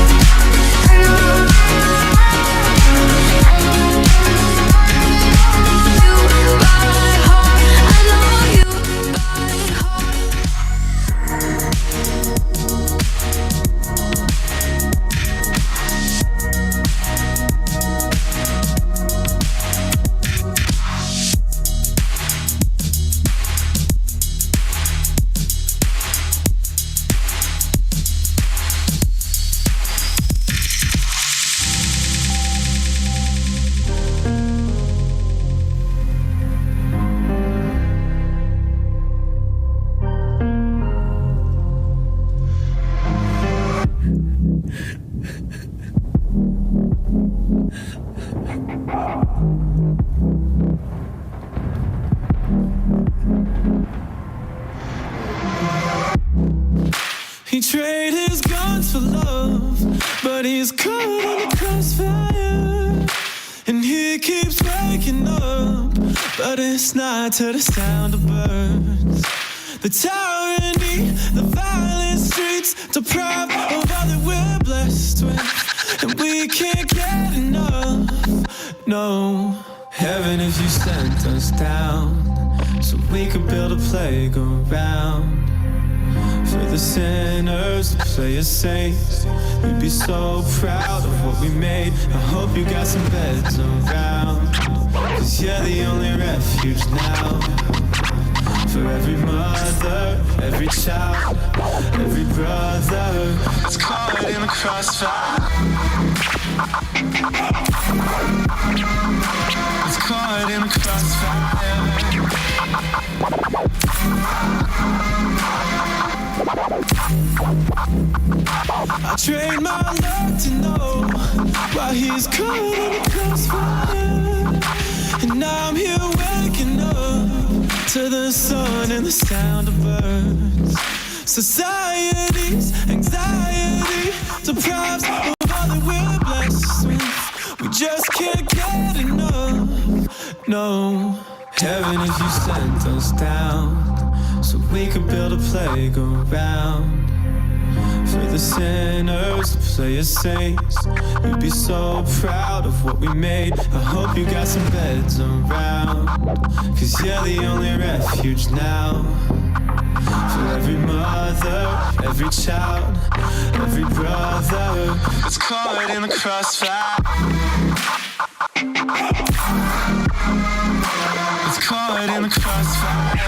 trade his guns for love, but he's caught in the crossfire. And he keeps waking up, but it's not to the sound of birds. The tyranny, the violent streets, deprived of all that we're blessed with, and we can't get enough. No, heaven if you sent us down, so we could build a playground for the sinners to play as saints. We'd be so proud of what we made. I hope you got some beds around, 'cause you're the only refuge now. For every mother, every child, every brother that's caught in the crossfire. It's caught in the crossfire. I trade my luck to know why he's caught in the crossfire. And now I'm here waking up to the sun and the sound of birds. Society's anxiety deprives of all that we're blessed with. We just can't get enough. No, heaven if you sent us down, so we could build a playground for the sinners to play as saints. We'd be so proud of what we made. I hope you got some beds around, 'cause you're the only refuge now. For every mother, every child, every brother that's caught in the crossfire. It's caught in the crossfire.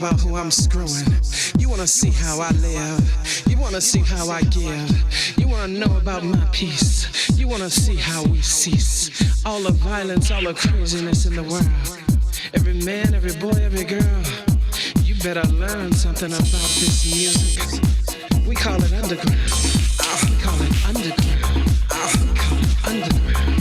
about who I'm screwing. You wanna see how I live. You wanna see how I give. You wanna know about my peace. You wanna see how we cease all the violence, all the craziness in the world. Every man, every boy, every girl, you better learn something about this music. We call it underground. We call it underground. We call it underground.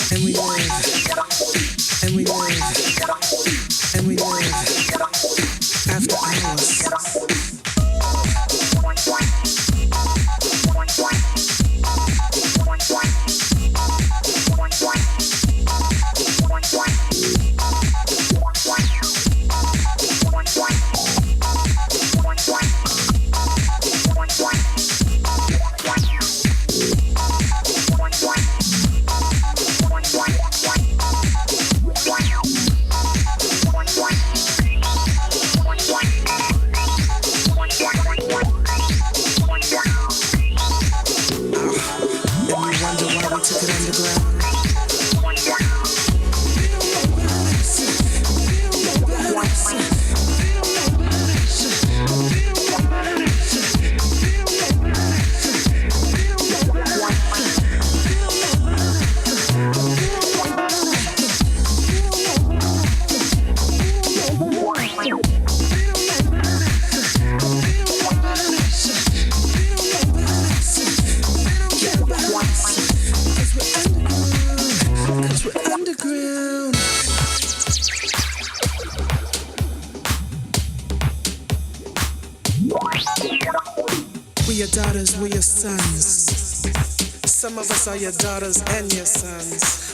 And we live, and we live, and we live after hours. We your sons. Some of us are your daughters and your sons.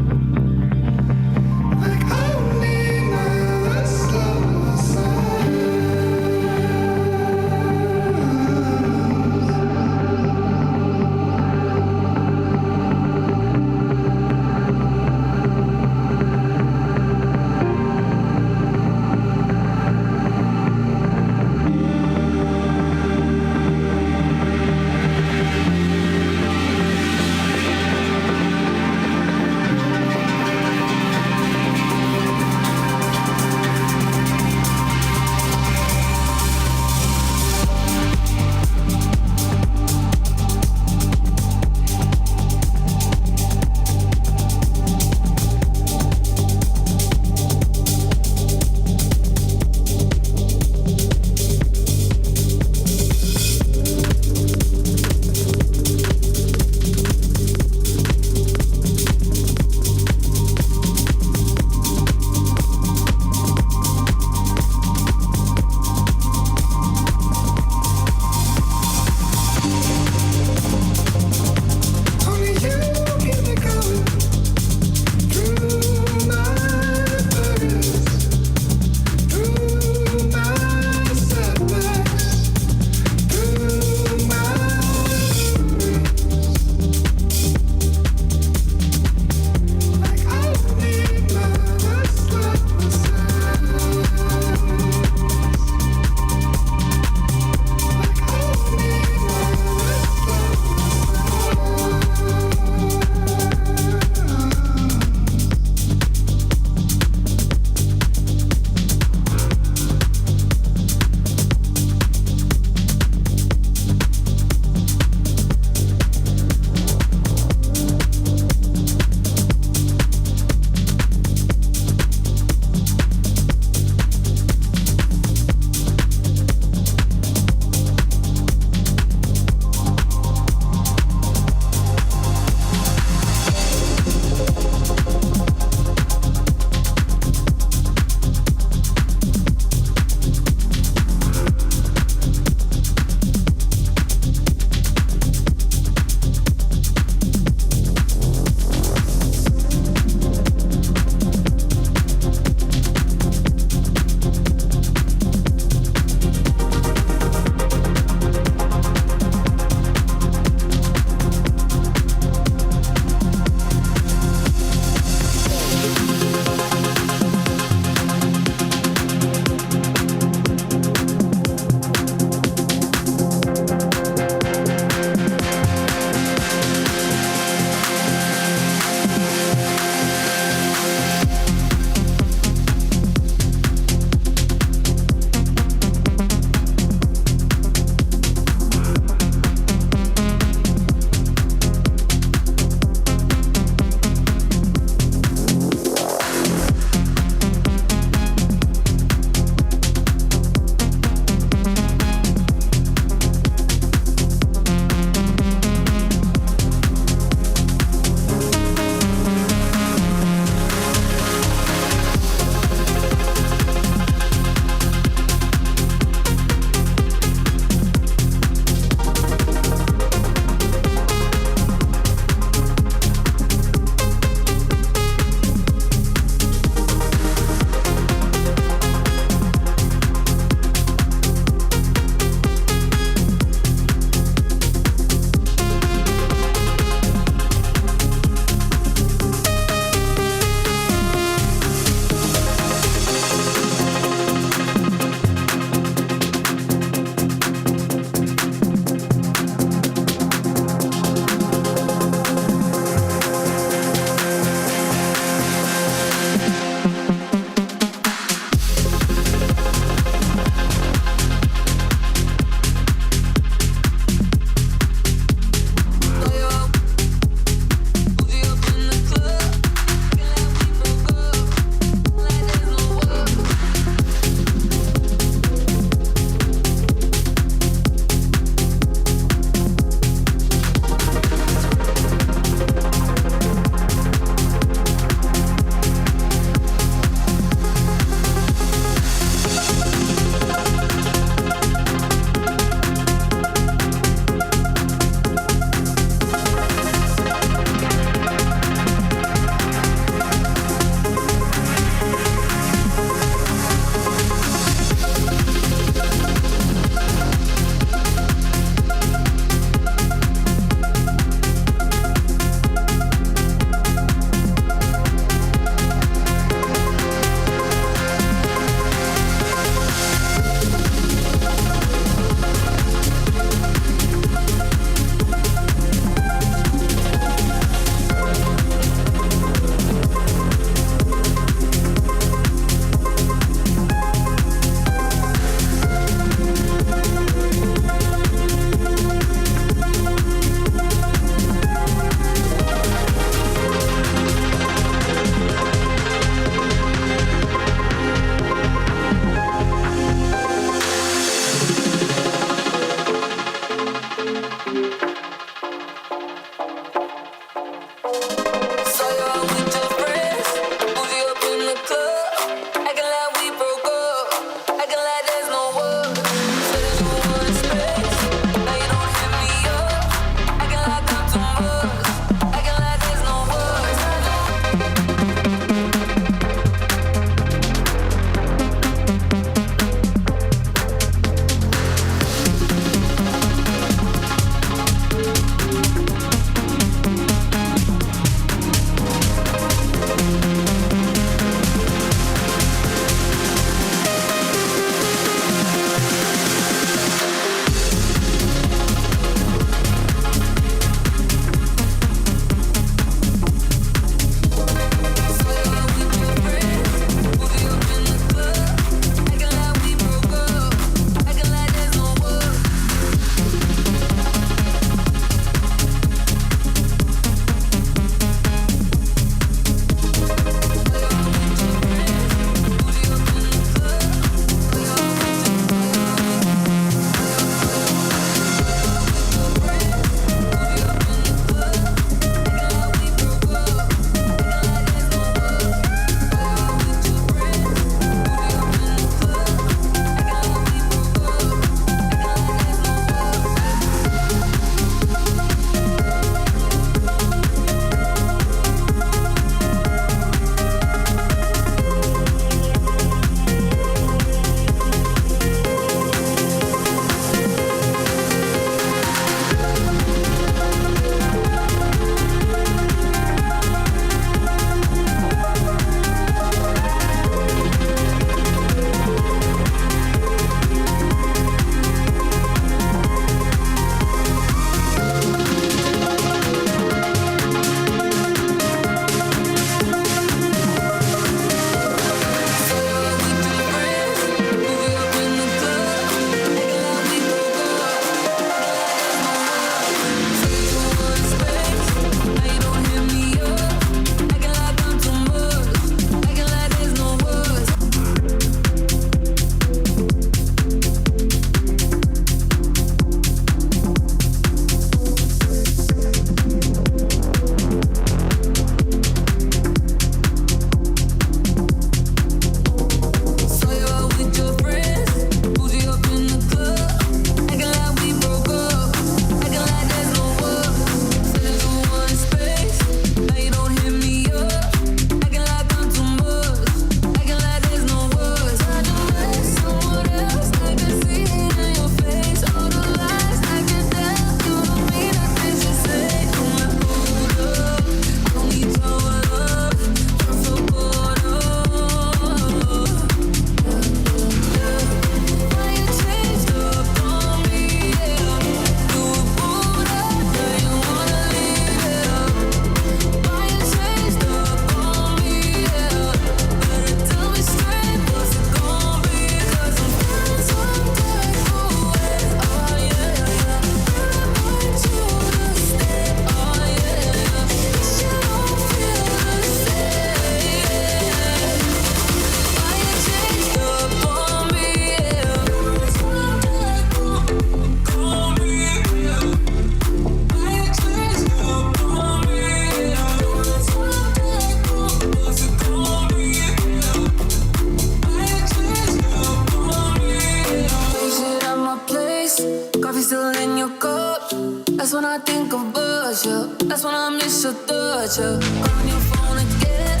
That's when I think about you. That's when I miss your touch. On your phone again,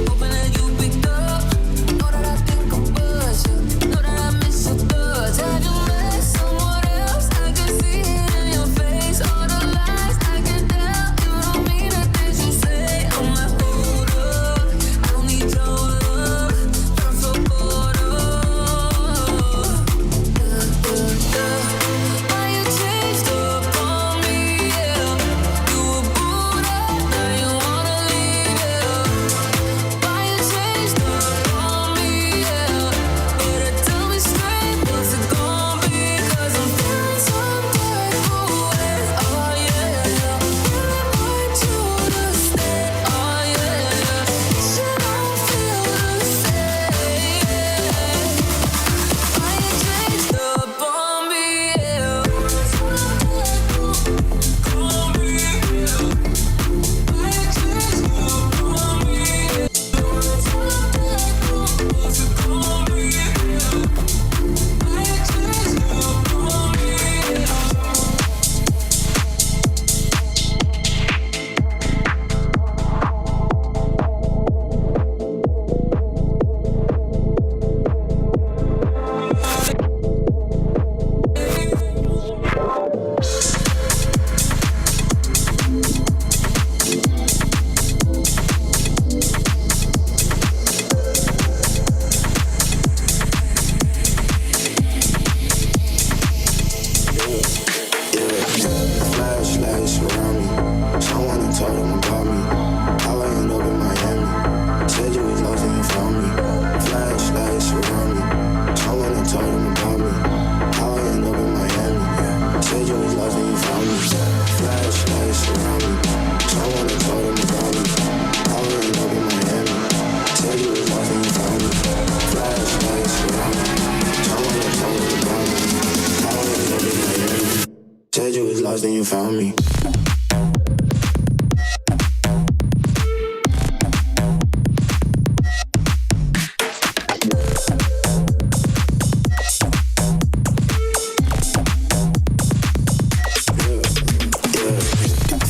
hoping that you picked up. Know that I think about you. Know that I miss your touch. Have you met someone else? I can see it in your face. All the lies I can tell. You don't mean the things you say. I'm like, hold up, I don't need your love. I'm so bored of. Why you changed up on me? Yeah, you were booed up, now you wanna leave. Yeah, why you changed up on me? Yeah, better tell me straight, what's it gon' be? 'Cause I'm feeling some type of way. Oh yeah, really want you to stay. Oh yeah, you don't feel the same. Why you changed up on me? Yeah. Flashlights around me. Someone had told them about me. How I end up in Miami. Said you was lost and you found me. Flashlights around me. Someone had told them about me. How I end up in Miami. Said you was lost and you found me. Flashlights around me. Someone had told them about me. How I end up in Miami. Said you was lost and you found me. Flashlights around me. Someone had told them about me. How I end up in Miami. Said you was lost and you found me.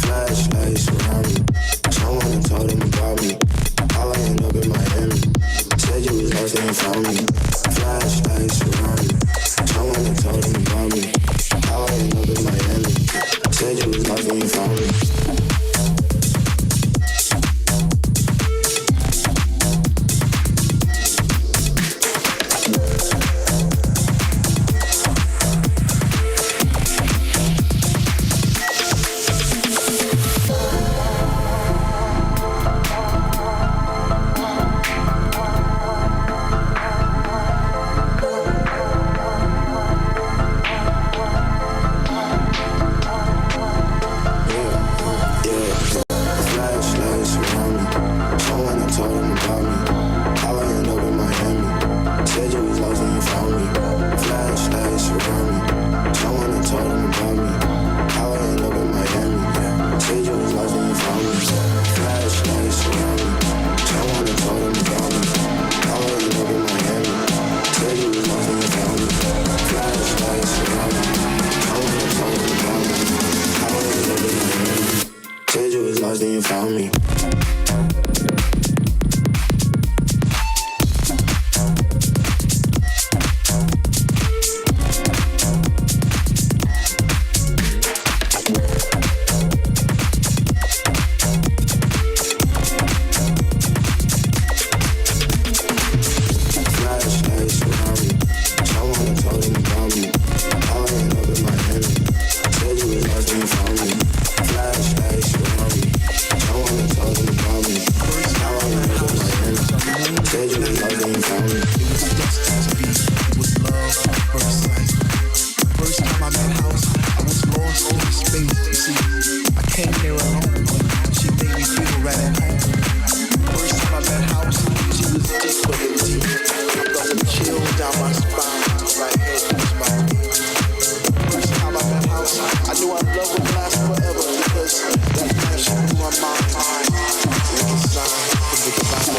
Flashlights around me. Someone had told them about me. How I end up in Miami. Said you was lost and you found me. Flashlights around me. Someone had told them about me. How I end up in Miami. Said you was lost and you found me. Flashlights around me. Someone had told them about me. How I end up in Miami. Said you was lost and you found me. Flashlights around me. Someone had told them about me. How I end up in Miami. Said you was lost and you found me. Flashlights around me. Someone had told them about me. How I end up in Miami. Said you was lost and you found me. Flashlights around me. Someone had told them about me. How I end up in Miami. Said you was lost and you found me. Flashlights around me. Someone had told them about me. How I end up in Miami. Said you was lost and you found me. Flashlights around me. Someone had told them about me. How I end up in Miami. Said you was lost and you found me. It was just as beat. It was love at first sight. First time I met House, I was lost in space. You see, I came there alone, but she made me feel right at home. First time I met House, she was deep within deep. I felt a chill down my spine, right here in my mouth. First time I met House, I knew our love would last forever because that night she blew my mind. Like a sign from the divine.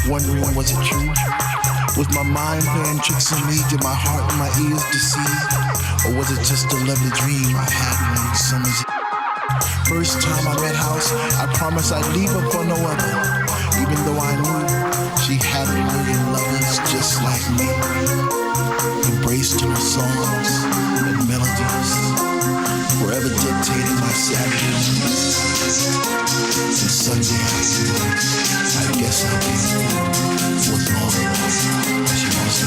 wondering was it true? Was my mind playing tricks on me? Did my heart and my ears deceive? Or was it just a lovely dream I had one summer's eve? First time I met House, I promised I'd leave her for no other, even though I knew she had a million lovers just like me. Embraced her songs and melodies, forever dictating my Saturday nights and Sunday afternoons. I guess I was long enough. She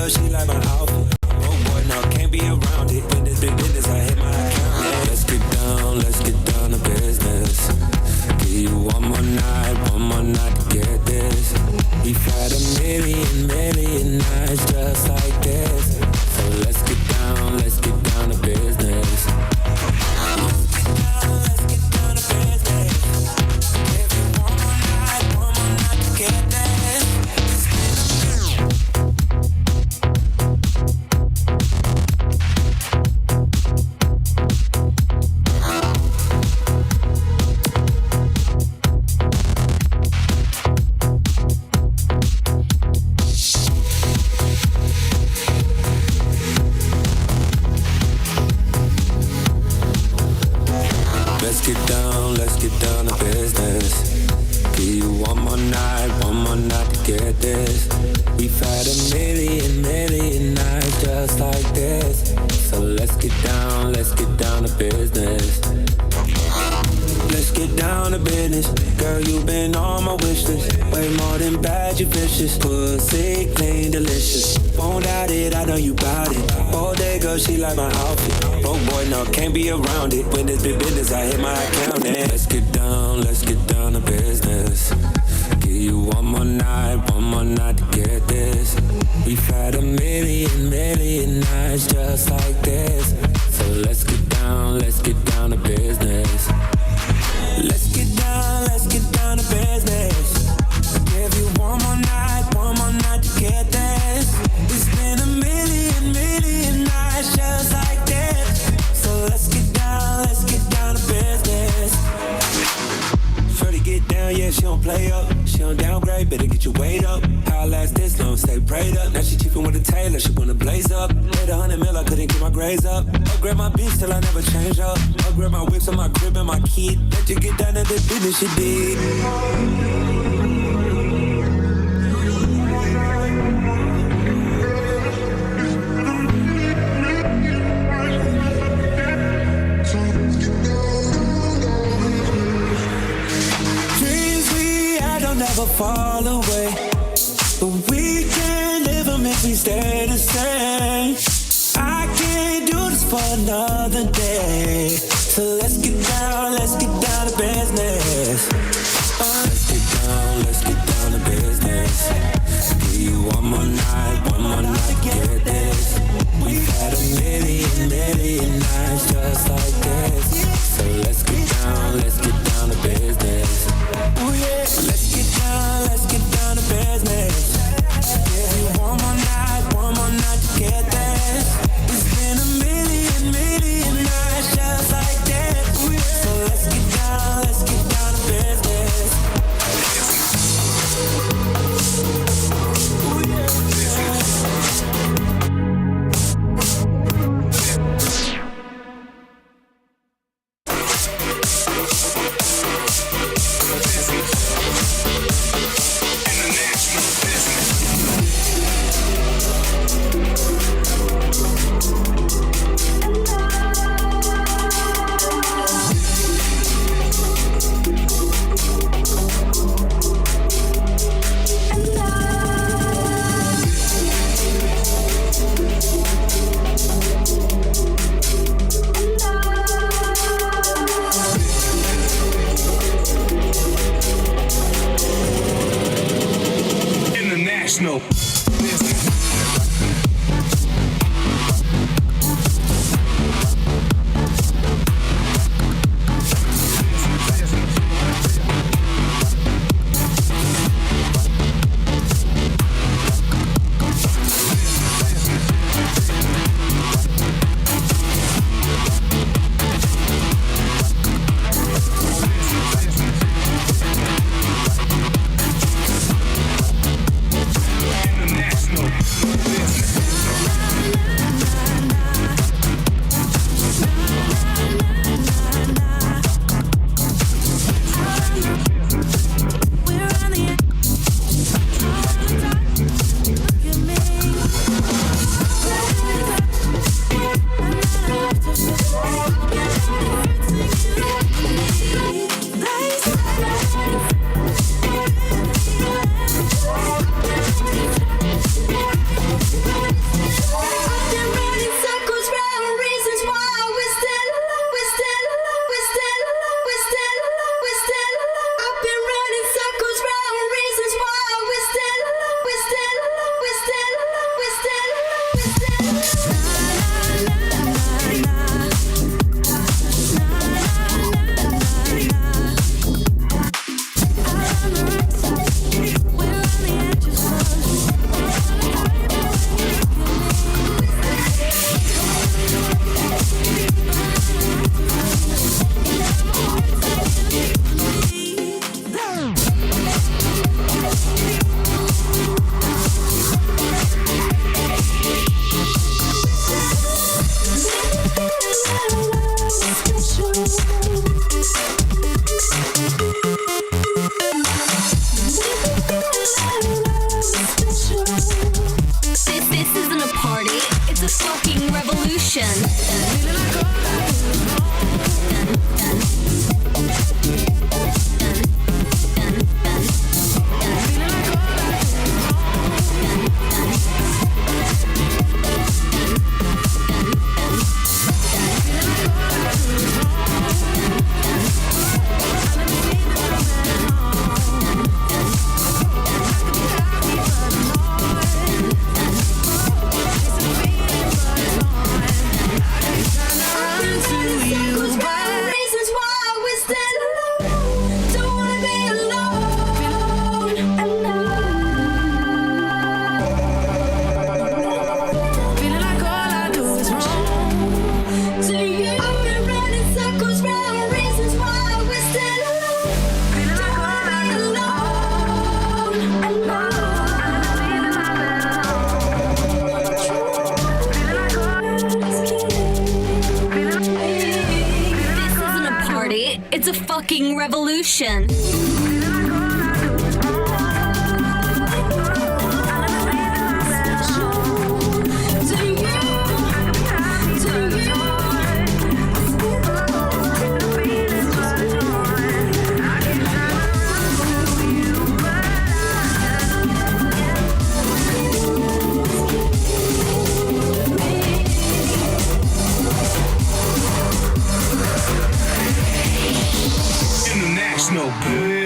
girl, she like my outfit. Oh boy, no, can't be around it. When this big business, I hit my account. Yeah. Let's get down to business. Give you one more night to get this. We've had a million nights just like this. So let's get down to business. Let's get down to business. Give you one more night to get this. Let's get down to business. Give you one more night to get this. We've had a million nights just like this. So let's get down to business. Let's get down to business. Girl, you've been on my wish list. Way more than bad, you vicious. Pussy clean, delicious. Won't doubt it, I know you bout it. All day, girl, she like my outfit. Broke boy, no, can't be around it. When it's big business, I hit my account. And let's get down to business. Give you one more night to get this. We've had a million nights just like this. So let's get down to business. Let's get down to business. Give you one more night to get this. It's been a million nights just like this. So let's get down to business. Shorty get down, yeah, she don't play up. She don't downgrade, better get your weight up. How I last this long, stay prayed up. Now she cheapin' with a tailor, she wanna blaze up. Made 100 mil, I couldn't get my grades up. Upgrade my beats till I never change up. Upgrade my whips and my crib and my key. Let you get down to the business you did. Never fall away, but we can't live them if we stay the same. I can't do this for another day. So let's get down to business. Let's get down to business. Give you one more night to get this. We've had a million nights just like this. So let's get down to business. Oh yeah. Let's get down to business. Give you one more night to get this. It's been a million nights just like this. So let's get down to business. International. fucking revolution. International Biz.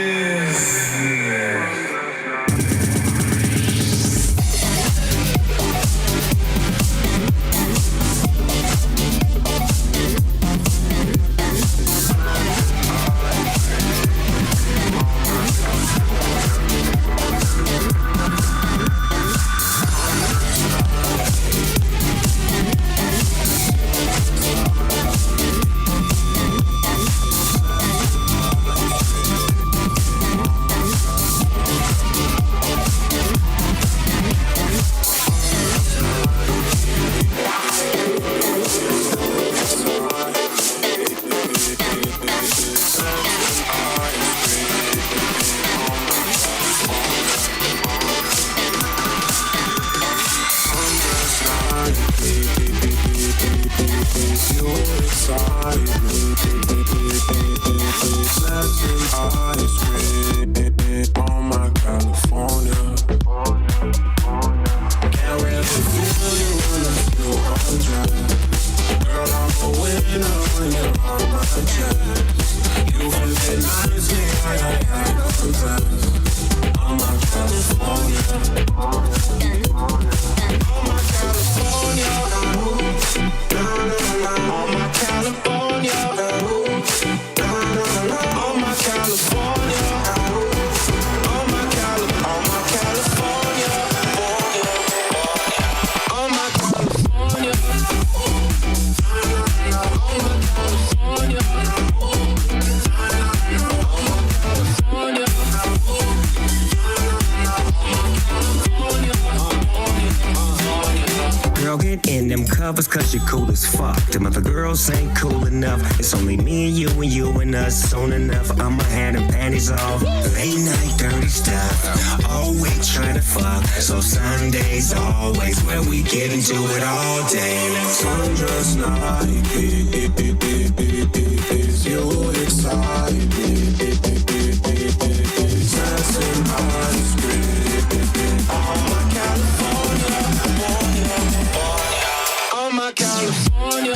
Cause you're cool as fuck. Them other girls ain't cool enough. It's only me and you and us. Soon enough, I'ma have them panties off. Late night dirty stuff. Always trying to fuck. So Sundays always where we get into it all day. Sundress night. Is you excited? Dancing ice cream. Oh my California. Oh my California.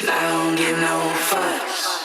I don't give no fucks.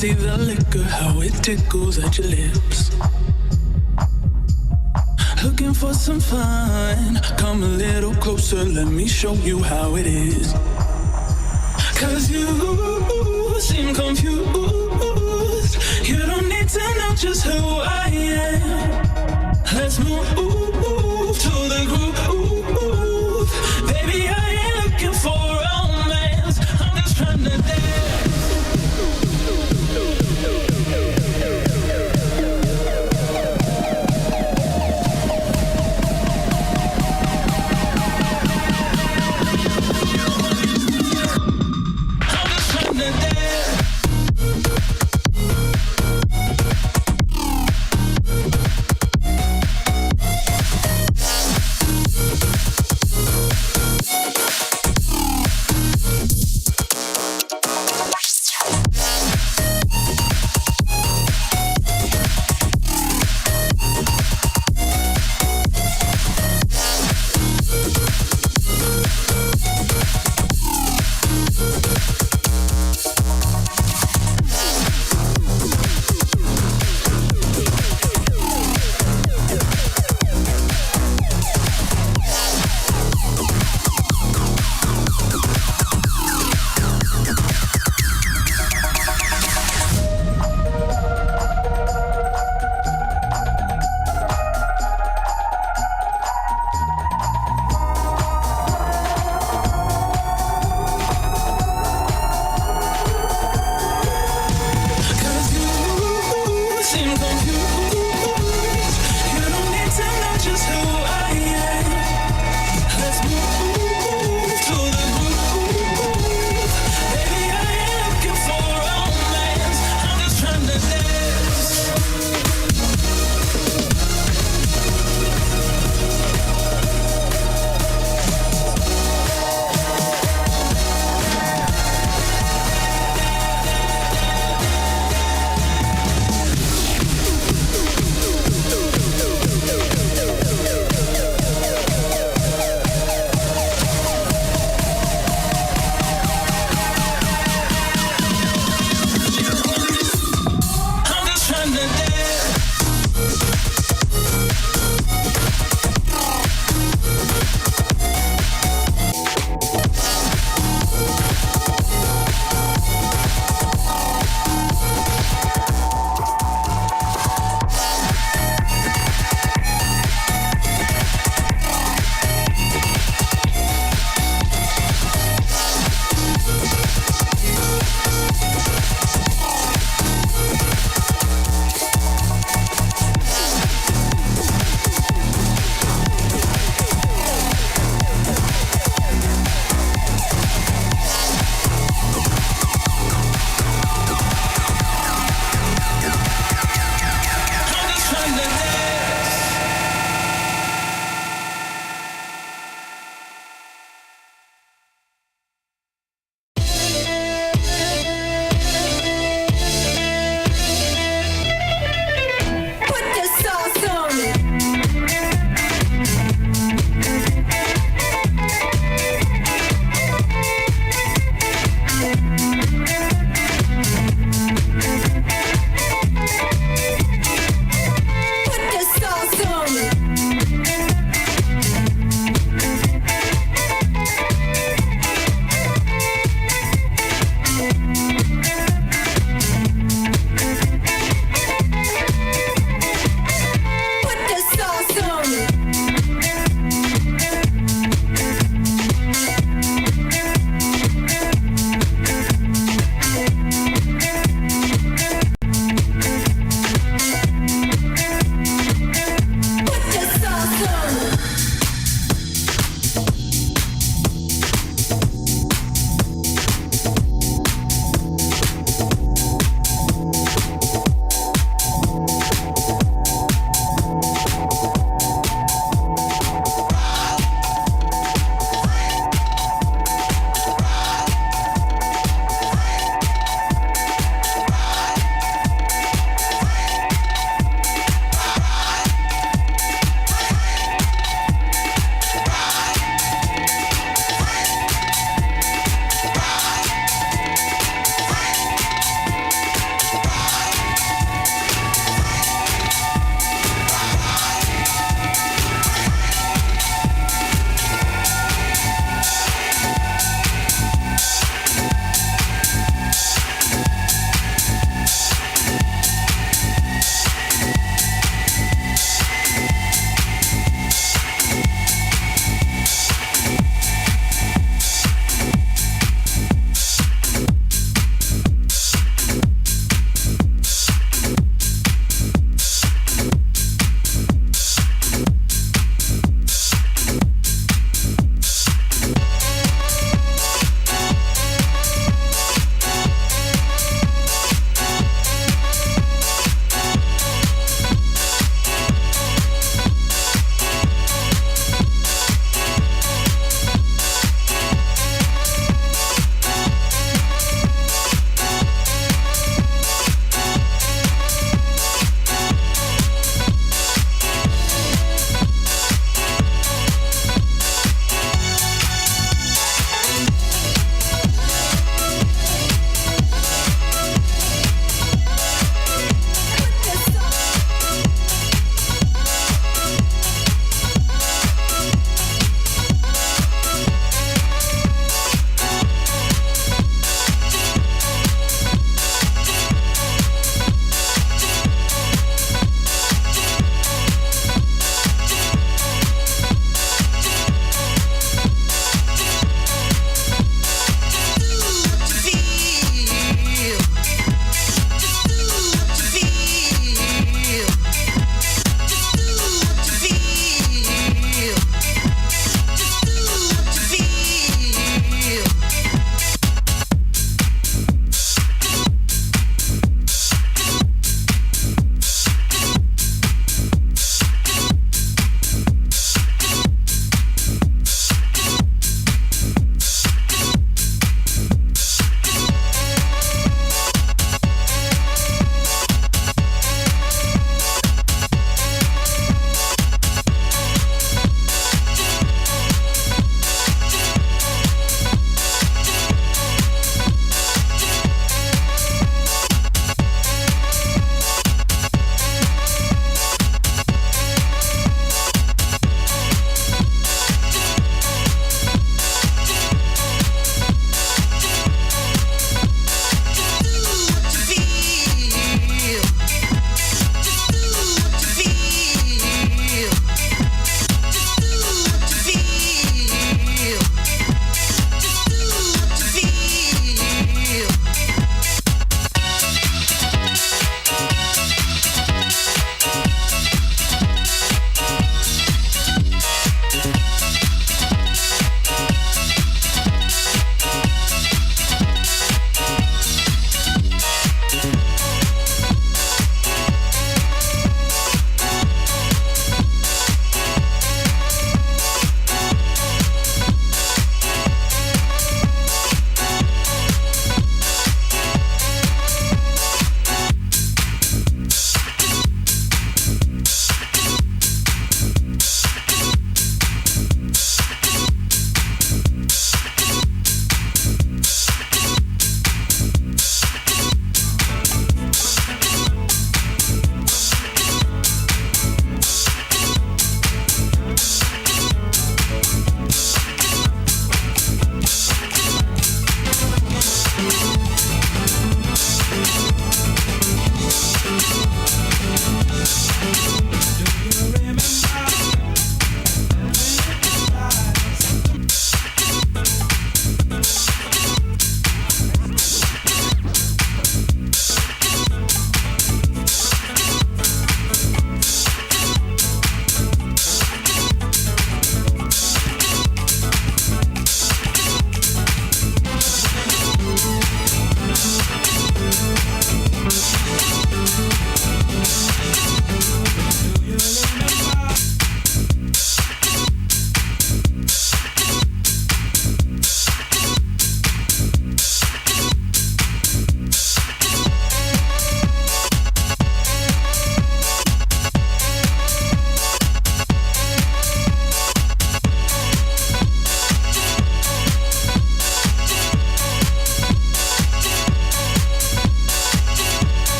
see the liquor, how it tickles at your lips. Looking for some fun, come a little closer, let me show you how it is. Cause you seem confused, you don't need to know just who I am. Let's move to the groove. Baby, I ain't looking for romance, I'm just trying to dance.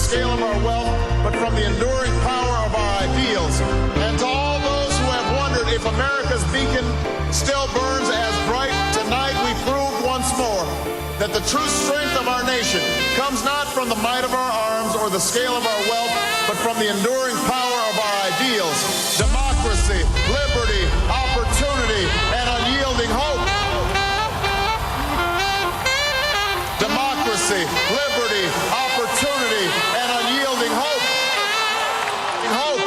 scale of our wealth, but from the enduring power of our ideals. And to all those who have wondered if America's beacon still burns as bright, tonight we proved once more that the true strength of our nation comes not from the might of our arms or the scale of our wealth, but from the enduring power of our ideals: democracy, liberty, opportunity, and unyielding hope. Democracy, liberty, opportunity, and unyielding hope. Hope.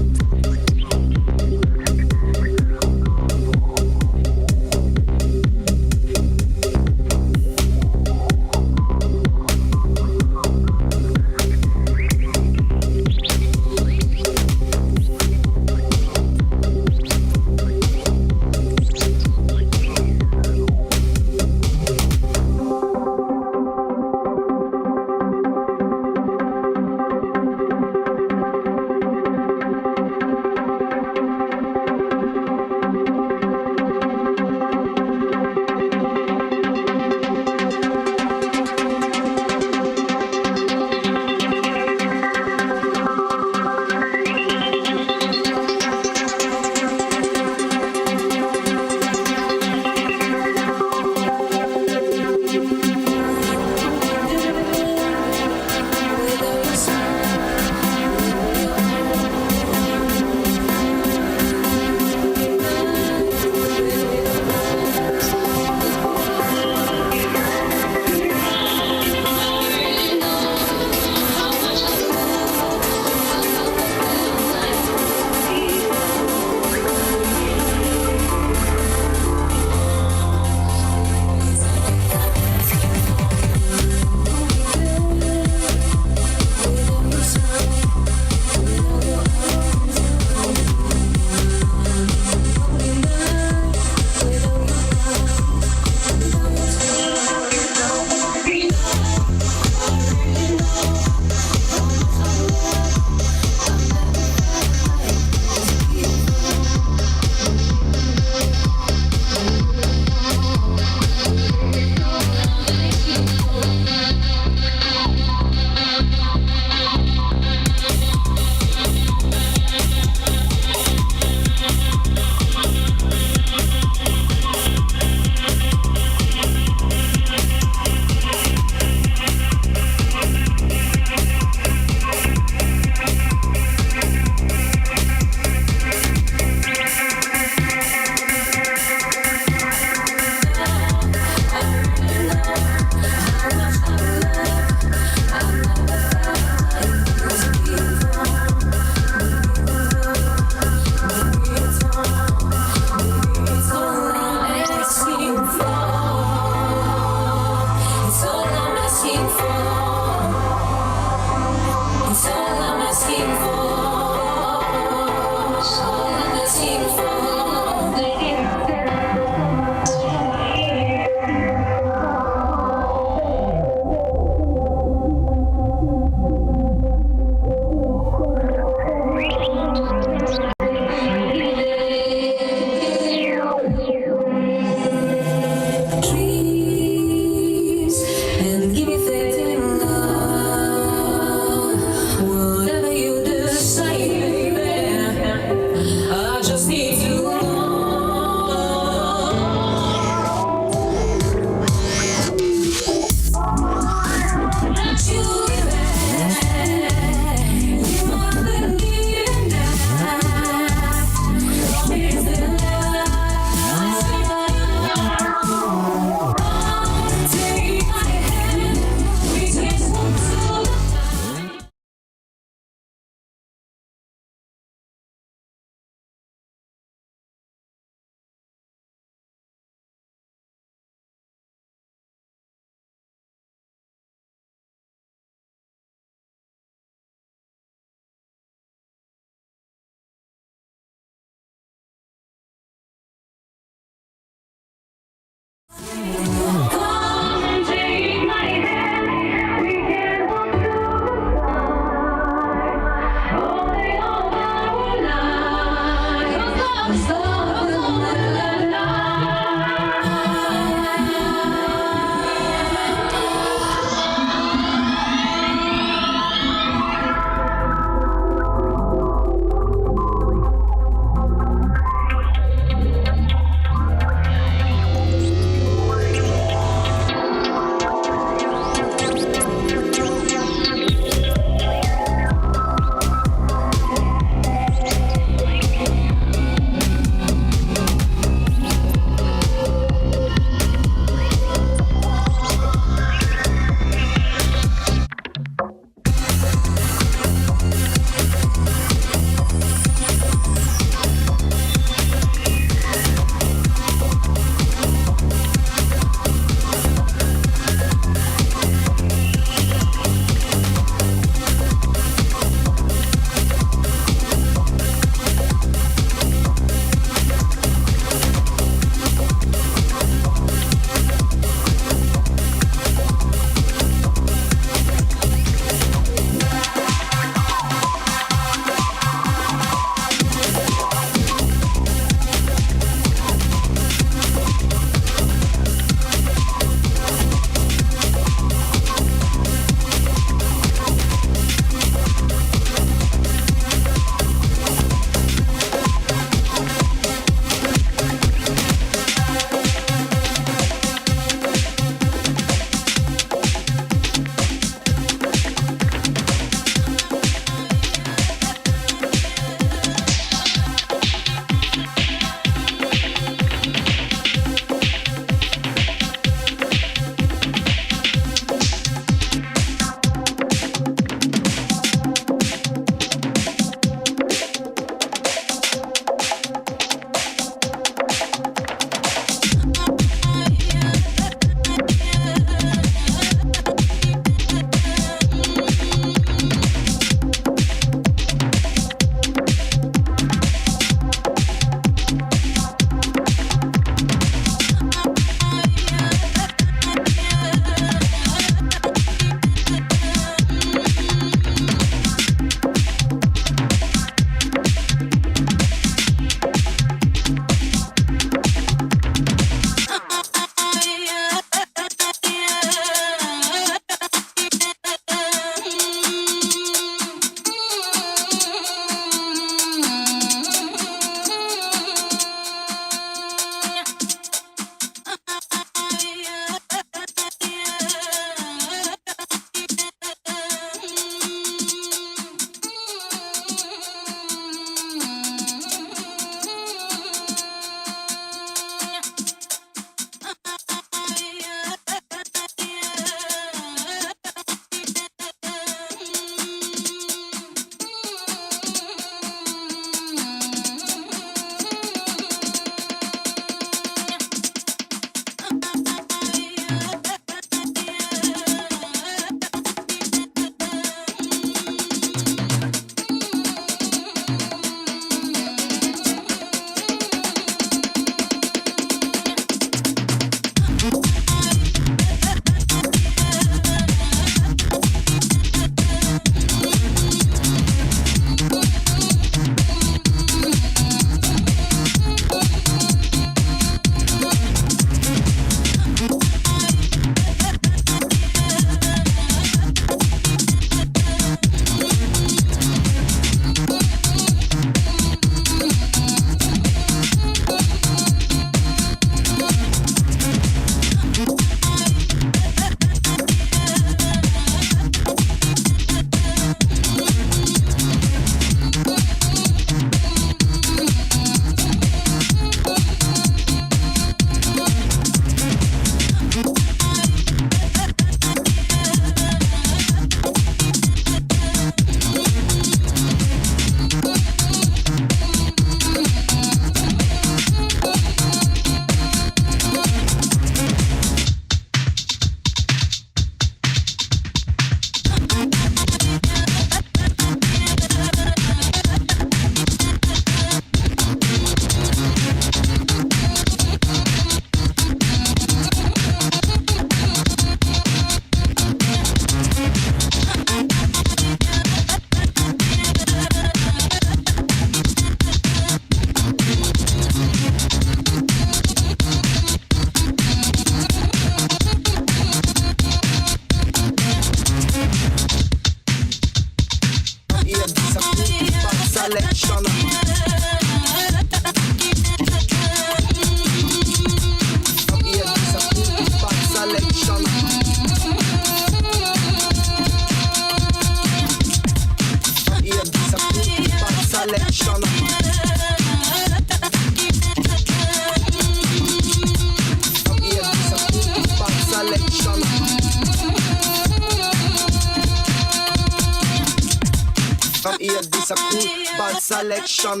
this a cool bad selection.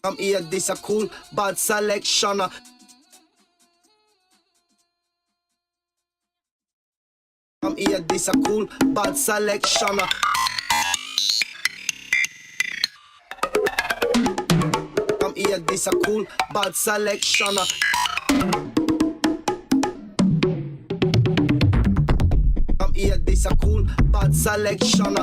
Come here, this a cool bad selection. Come here, this a cool bad selection. Come here, this a cool bad selection. Come here, this a cool bad selection.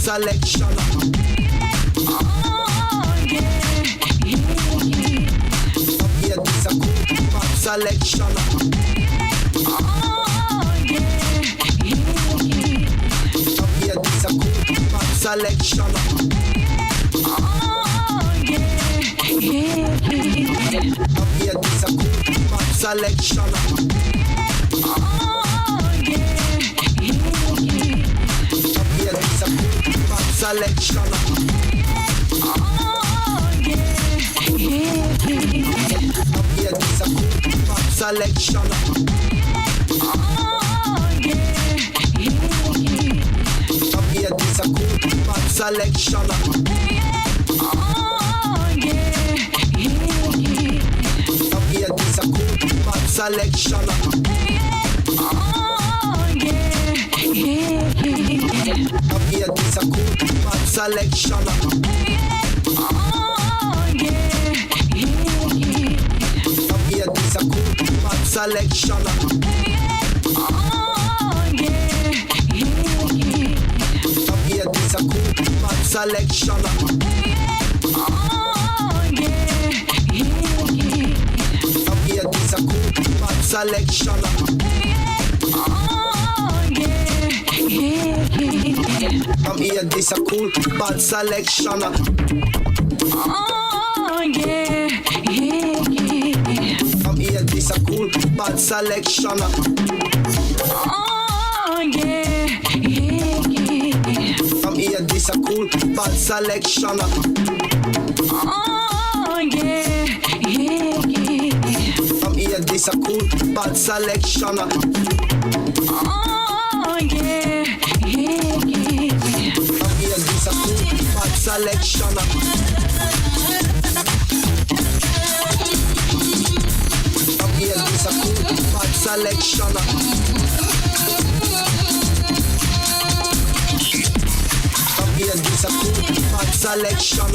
Selection. Oh yeah, yeah, this a cool bad selection. Oh yeah, yeah, this a cool bad selection. Oh yeah, yeah, this a cool bad selection. Oh yeah, yeah, this a cool selection. Oh yeah, yeah, this a cool bad selection. Oh yeah, yeah, this a cool bad selection. Oh yeah, yeah, this a cool bad selection. Oh yeah, yeah, this a cool bad selection. Oh yeah, yeah, this a cool bad selection. Oh yeah, yeah, this a cool bad selection. Oh yeah, yeah, this a cool bad selection. Come here, this a cool bad selection. Oh yeah, come here, this a cool bad selection. Oh yeah, come here, this a cool bad selection. Oh yeah, come here, this a cool bad selection. Oh yeah, come here, this a cool bad selection. Come here, this a cool bad selection. Come here, this a cool bad selection.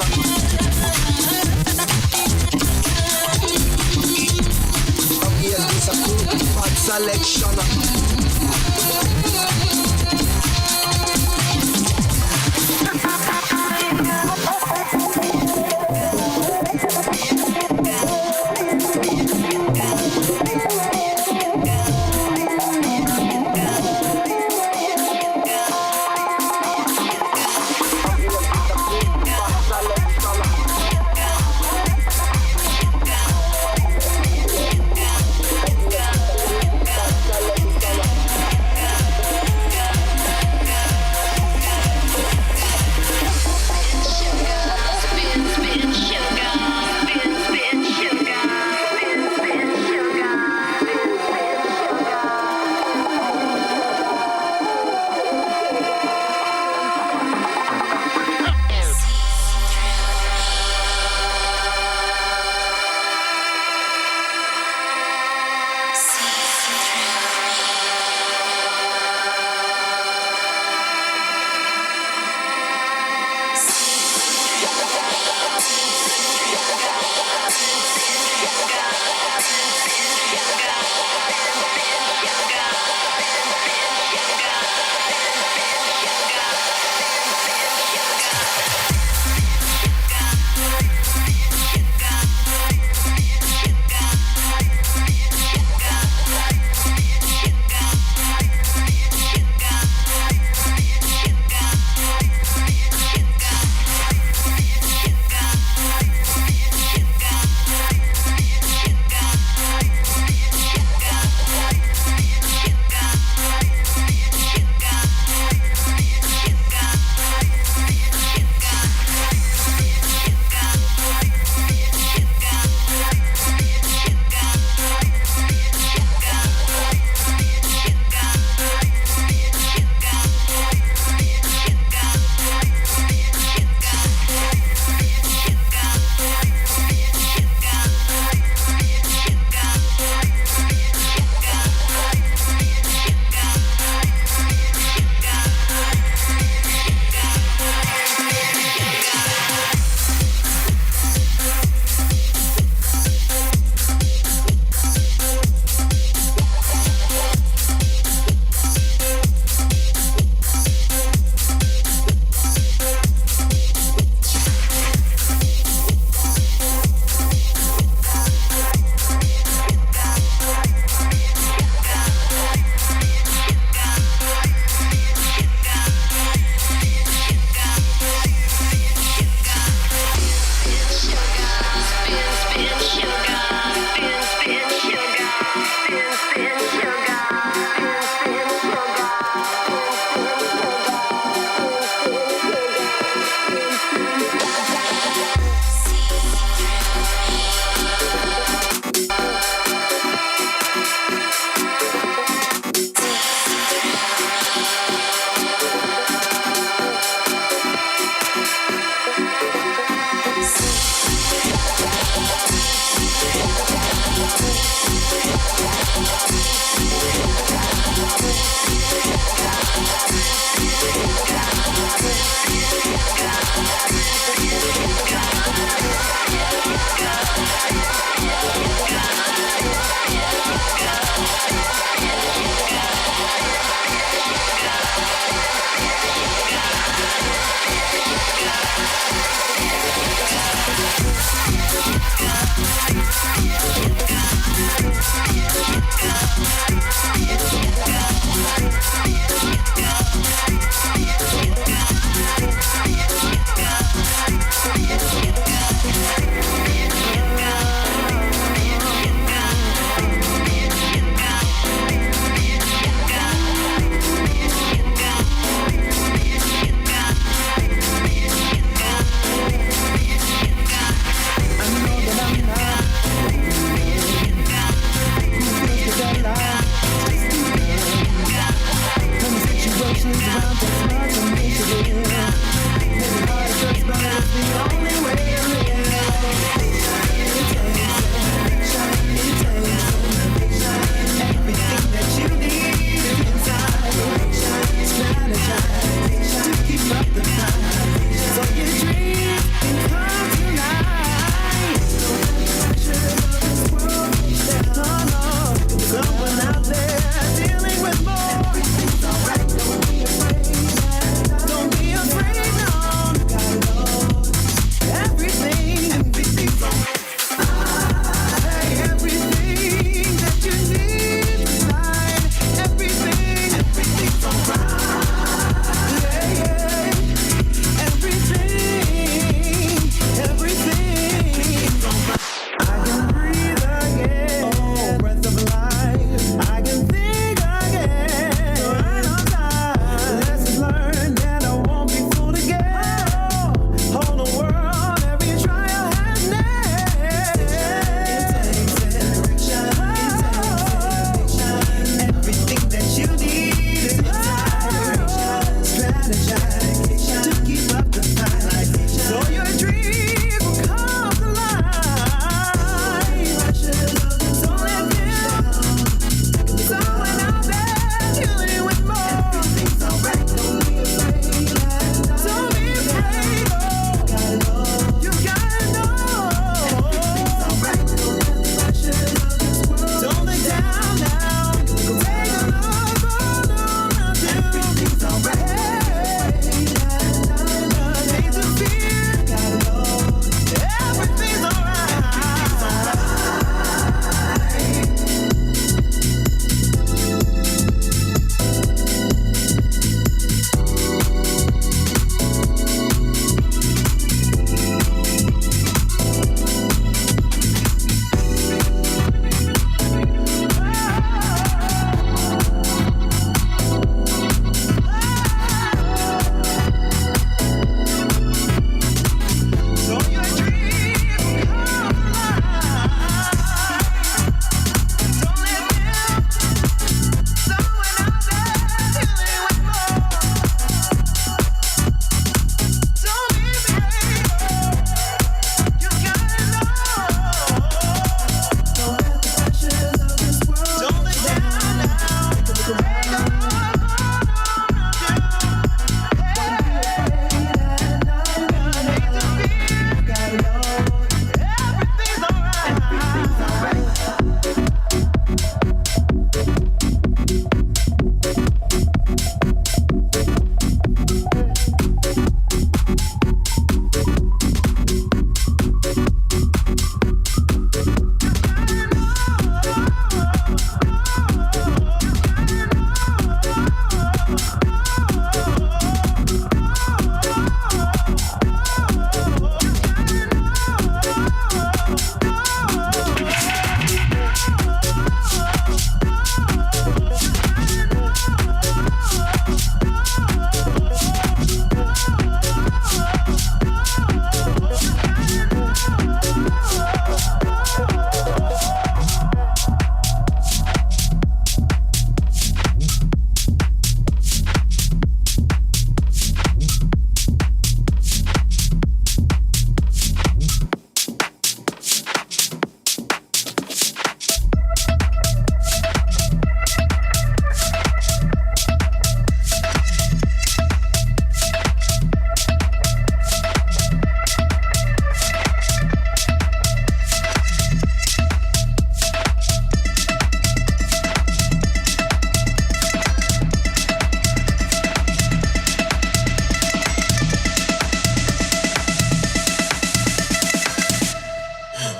Come here, this a cool bad selection.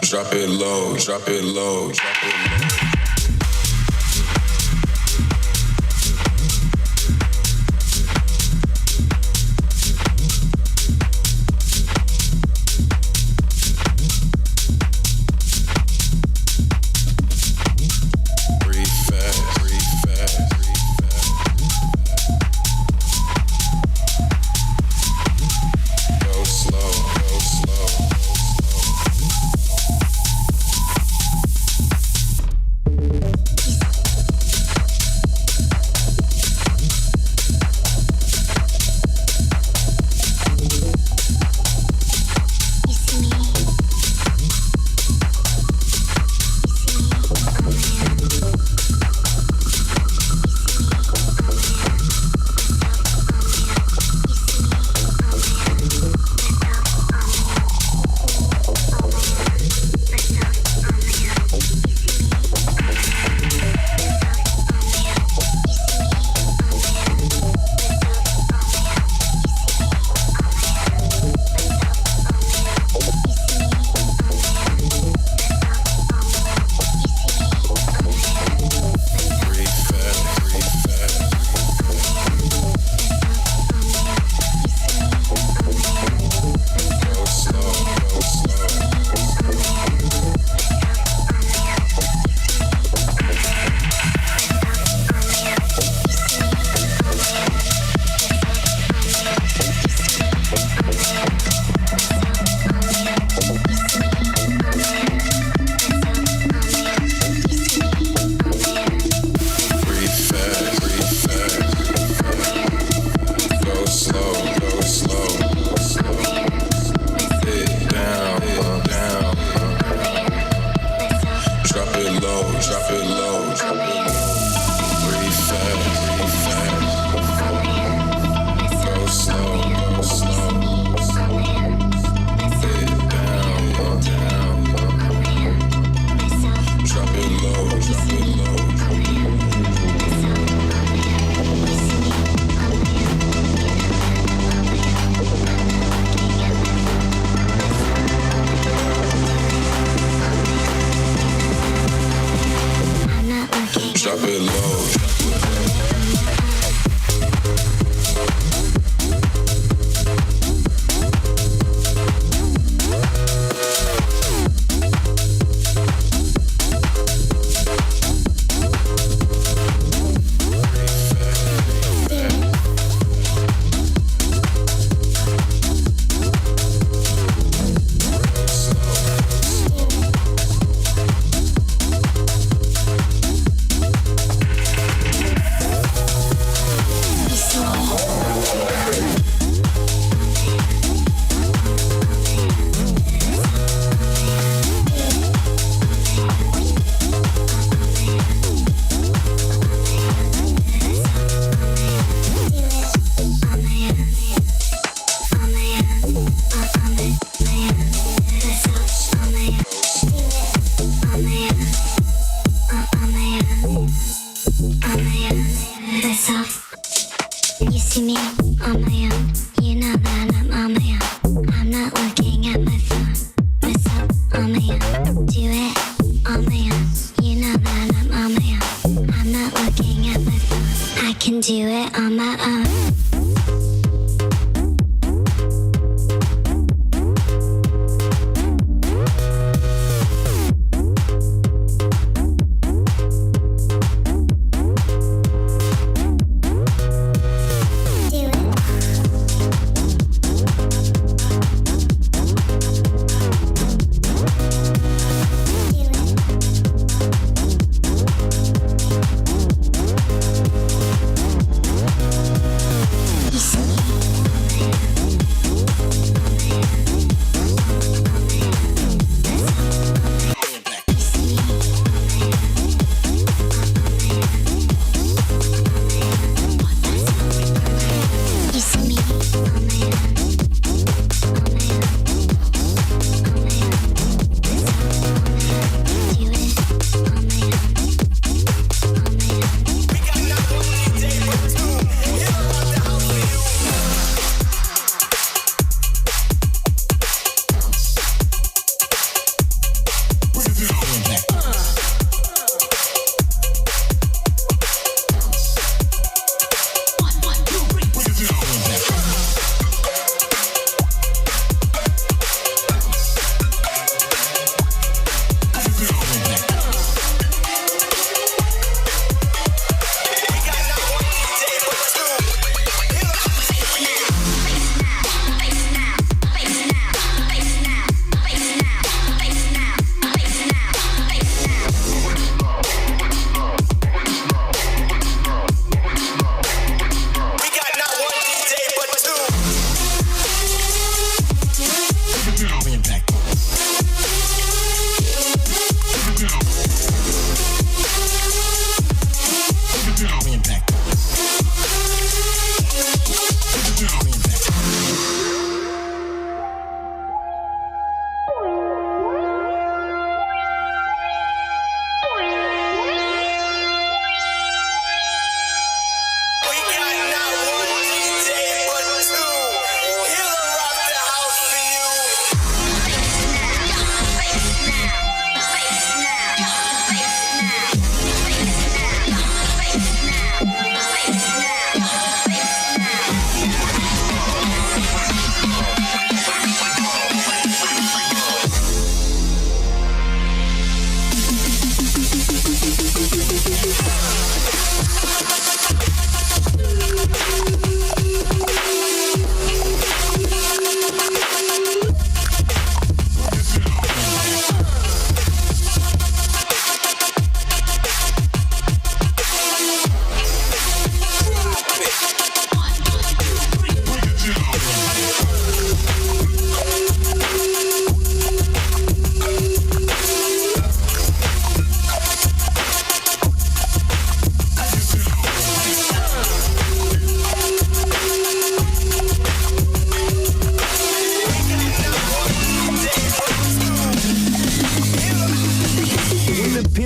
Drop it low, drop it low, drop it low. Drop it low.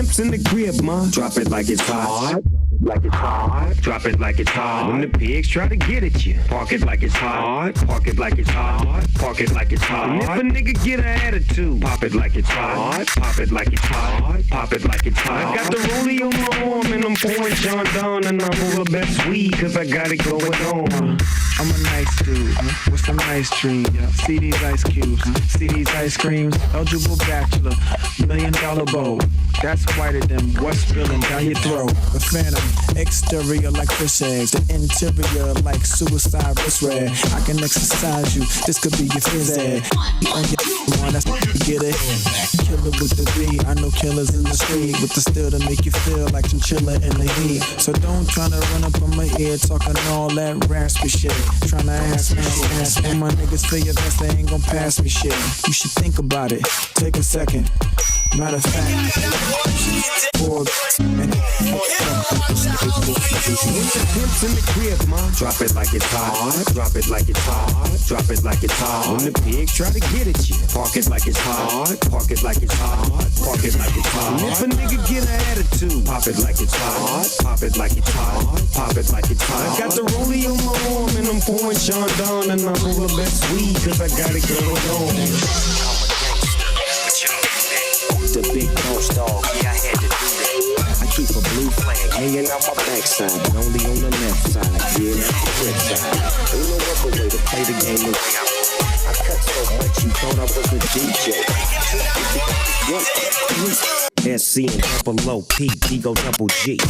pimp's in the crib, ma, drop it like it's hot. Like it's hot, drop it like it's hot. When the pigs try to get at you, park it like it's hot, park it like it's hot, park it like it's hot. And if a nigga get an attitude, pop it like it's hot, pop it like it's hot, pop it like it's hot. I got the rollie on my arm and I'm pouring John Don and I'm over best weed cause I got it going on. I'm a nice dude with some nice dreams. See these ice cubes, see these ice creams. Eligible bachelor, $1 million bowl. That's whiter than what's spilling down your throat. The phantom, exterior like fish eggs, the interior like suicide wrist red. I can exercise you, this could be your phys ed. On your one, that's you get it. Killer with the B, I know killers in the street with the steel to make you feel like chinchilla in the heat. So don't try to run up on my ear talking all that raspy shit. Tryna ask me, and my niggas feel your best, they ain't gon' pass me shit. You should think about it, take a second. Matter of fact, pimp's in the crib, ma, drop it like it's hot, drop it like it's hot, drop it like it's hot. When the pigs try to get at you, park it like it's hot, park it like it's hot, park it like it's hot. And if a nigga get an attitude, pop it like it's hot, pop it like it's hot, pop it like it's hot. I got the rollie on my arm and I'm pouring Sean Don and I'm over best weed cause I got it going on. The big boss dog, yeah, I had to do that. I keep a blue flag hanging out my backside, but only on the left side. Yeah, that's the flip side. Ain't no other way to play the game the way I want. I cut so much you thought I was a DJ. SC and double O P, Ego double G.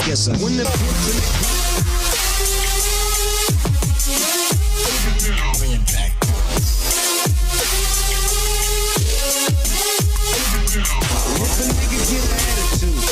Yes, sir. When the if a nigga get an attitude,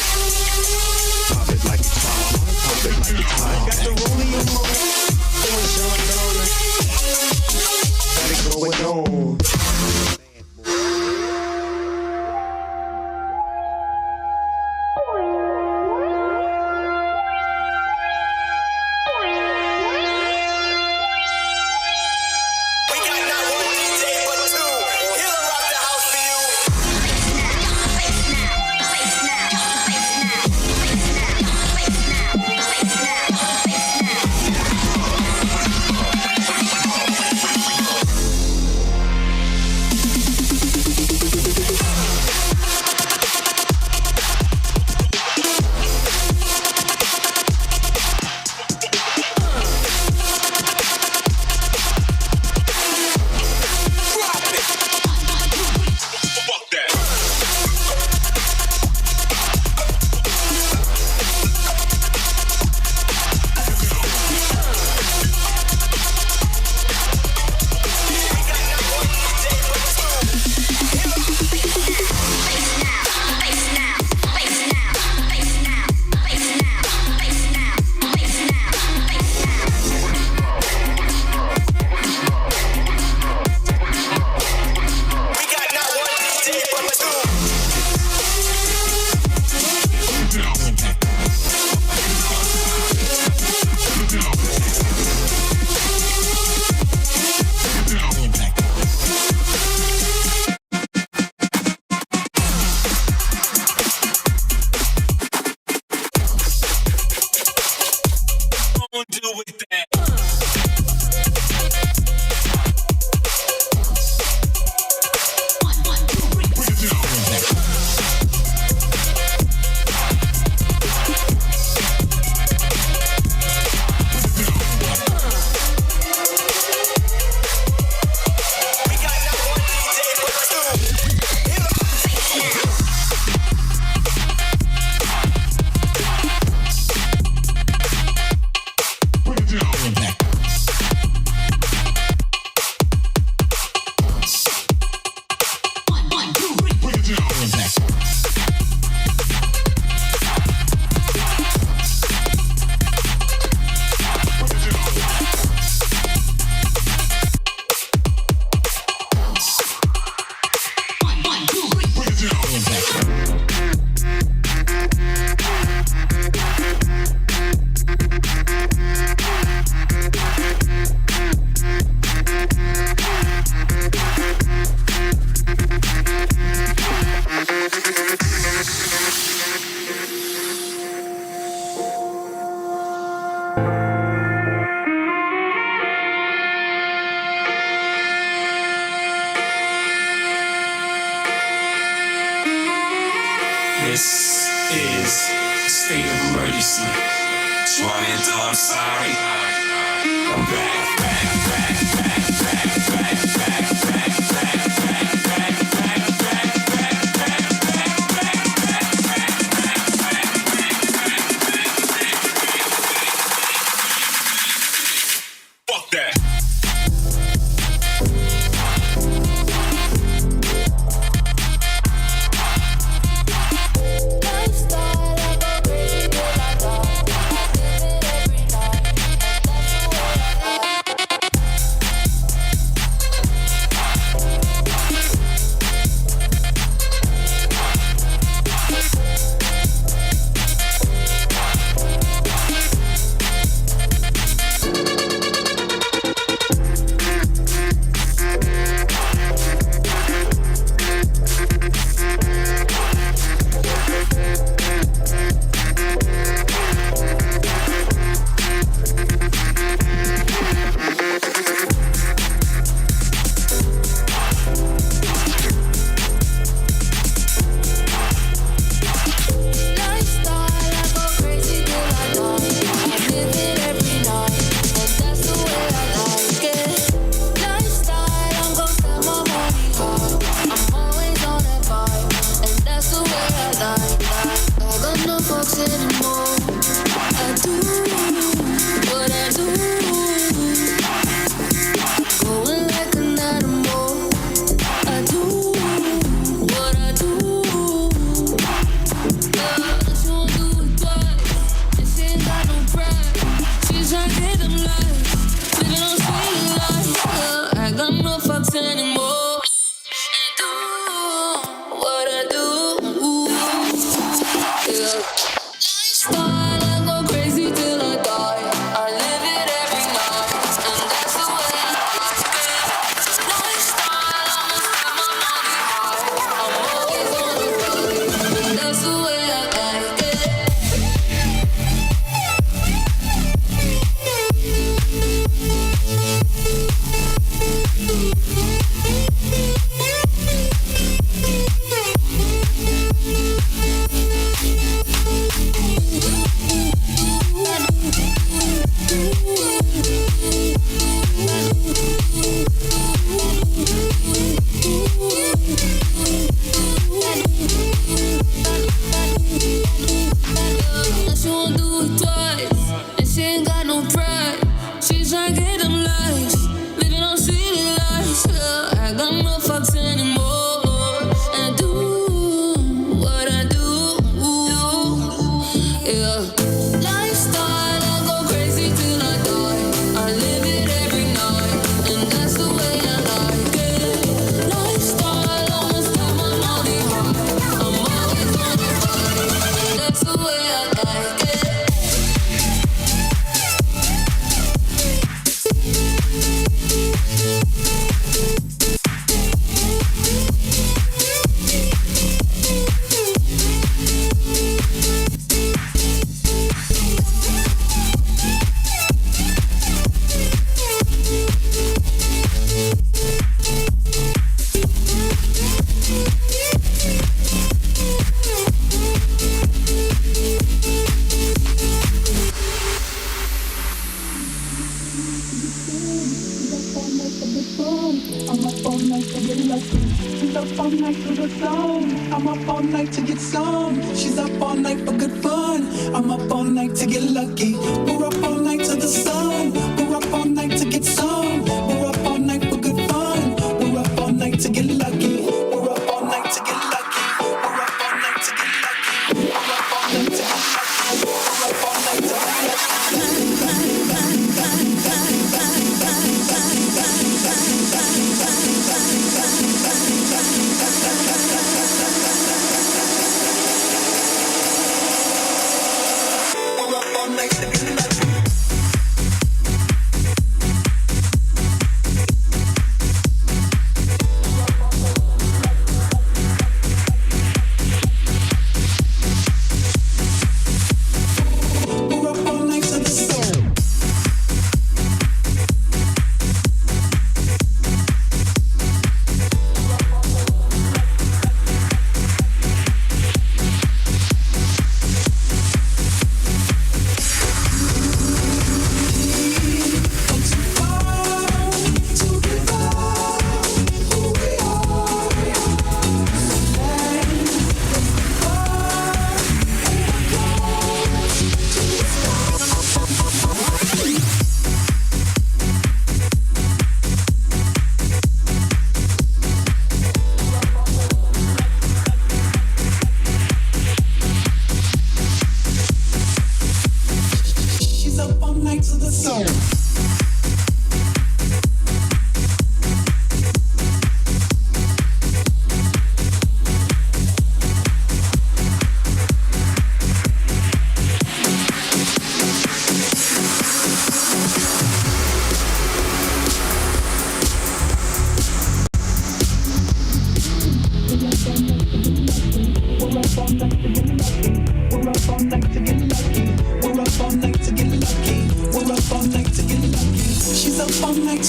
This is a state of emergency. Juanito, I'm sorry. I'm back, back, back, back, back, back, back, back, back, back, back, back, back, back, fuck that.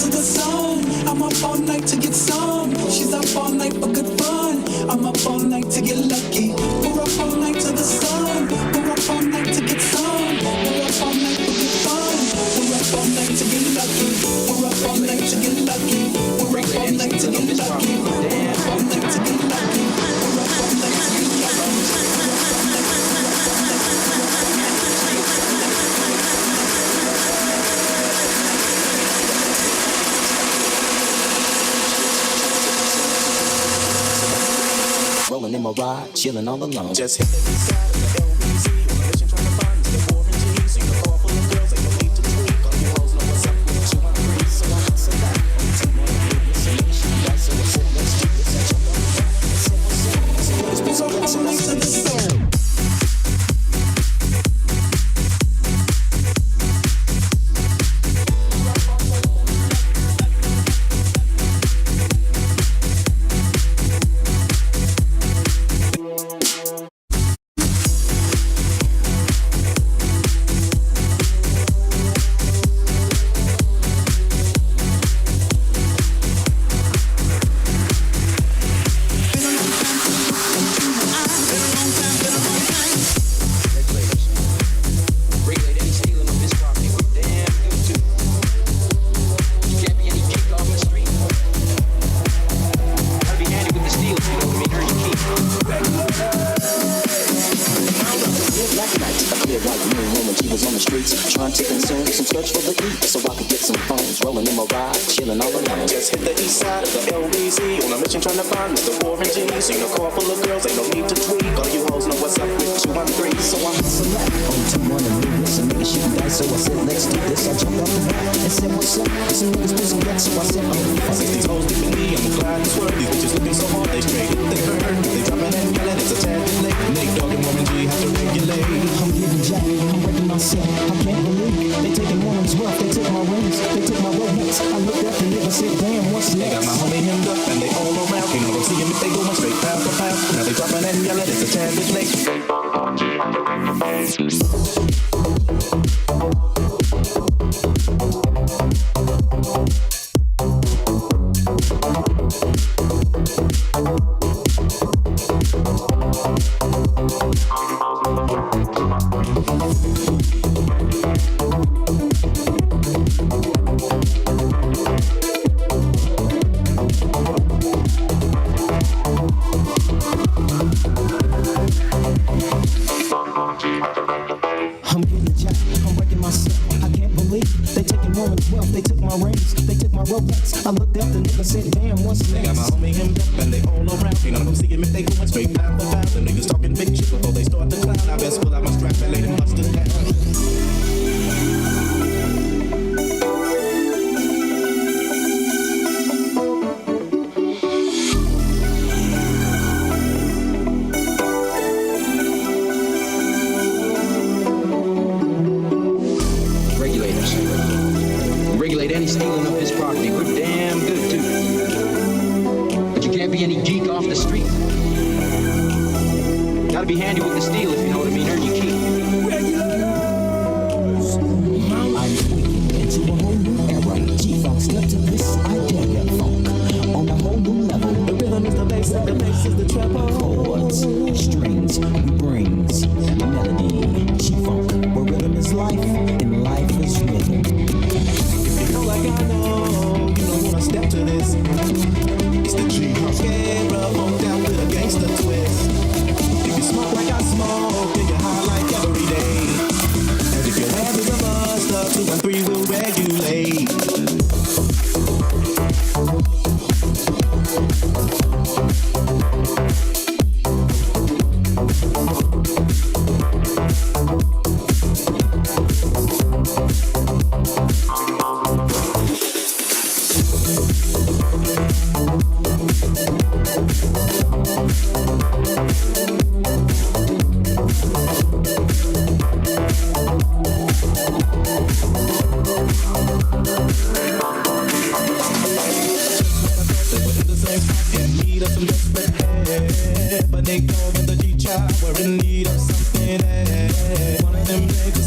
to the sun. I'm up all night to get some. She's up all night for good fun. I'm up all night to get lucky. We're up all night to the sun. We're up all night to get some. We're up all night for good fun. We're up all night to get lucky. We're up all night to get lucky. We're up all night to get lucky. We're up all night to get lucky. We're up all night to get lucky. Rolling in my ride, chilling all alone. Just hit the east side of the LBC. On a mission trying to find Mr. Warren G. So you call full of girls, ain't no need to tweak. All you hoes know what's up with 2 1 3. So I hustle back. Team on the radio, so you should die. So I sit next to you, set your love back. So let's all night to the sun.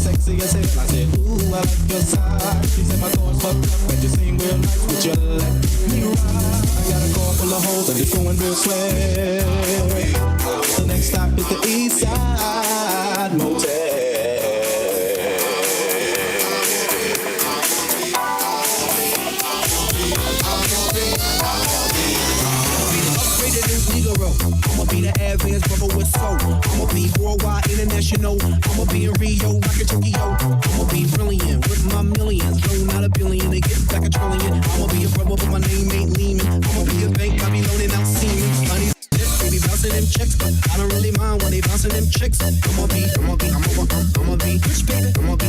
sexy as hell. I said, ooh, I like your side. She said my thoughts fucked up, but you seem real nice. Would you let me ride? I got a car full of hoes and it's going real swell. The next stop is the East Side Motel. I'ma be the advance brother with soul. I'ma be worldwide, international. I'ma be in Rio, rockin' Tokyo. I'ma be brilliant with my millions. Loan out $1 billion, they get back $1 trillion. I'ma be a brother, but my name ain't Lehman. I'ma be a bank, I be loaning out semen. Money, they be bouncing them checks, but I don't really mind when they bouncing them chicks. I'ma be rich, baby. I'ma be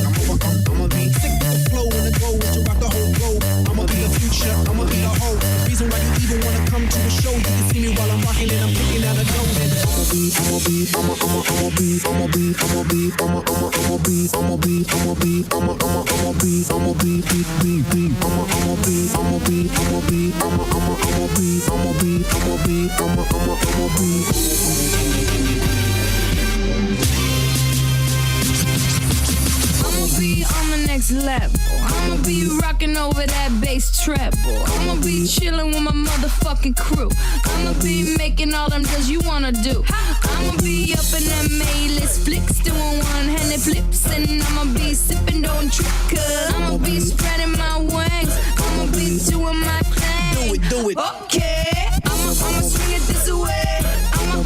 sick with the flow and the go, with you rock the whole globe. I'ma be the future, I'ma be the whole. The reason why you even wanna come to the show, you can see me while I'm rocking and I'm picking out a dough. I'ma be on the next level. I'ma be rocking over that bass treble. I'ma be chilling with my motherfucking crew. I'ma be making all them deals you wanna do. I'ma be up in that A-list flicks, doing one-handed flips, and I'ma be sipping, don't trip, cause I'ma be spreading my wings. I'ma be doing my thing. Do it. Okay, I'ma swing it this way. I'ma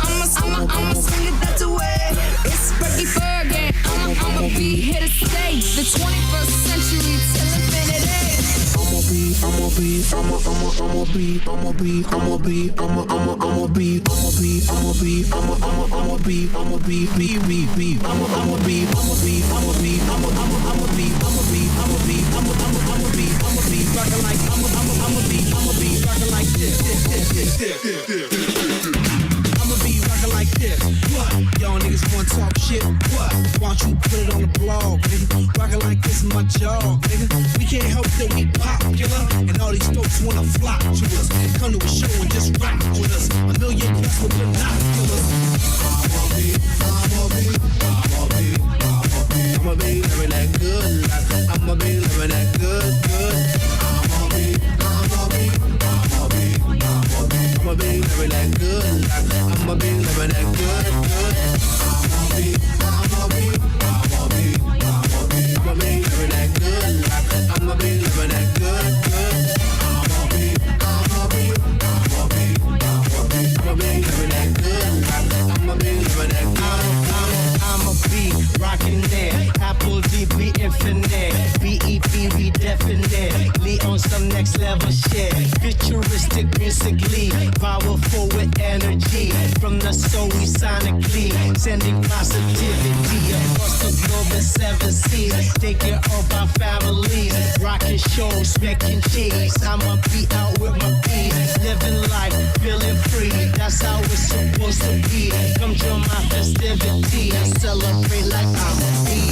swing it that way. It's Fergie Fergie. I'ma be here to stay. The 21st century till infinity. Like this. What? Y'all niggas wanna talk shit? What? Why don't you put it on the blog, nigga? Rockin' like this is my job, nigga. We can't help that we popular, and all these folks wanna flock to us. Come to a show and just rock with us. $1 million plus with binoculars. I'ma be living that good life. I'ma be living that good. I'ma be living that good life. I'ma be living that good. I'ma be living that good life. I'ma be living that good. I'ma be living that good life. I'ma be living that good. I'ma be rockin' there. Apple DP infinite. BEP we definite. Lee on some next level shit. Futuristic musically. Powerful with energy. From the soul we sonically. Sending positivity across the globe in 7 seas. Take care of our families. Rockin' shows, making cheese. I'ma be out with my peace. Living life, feeling free. That's how it's supposed to be. Come join my festivity and celebrate like I'm a bee.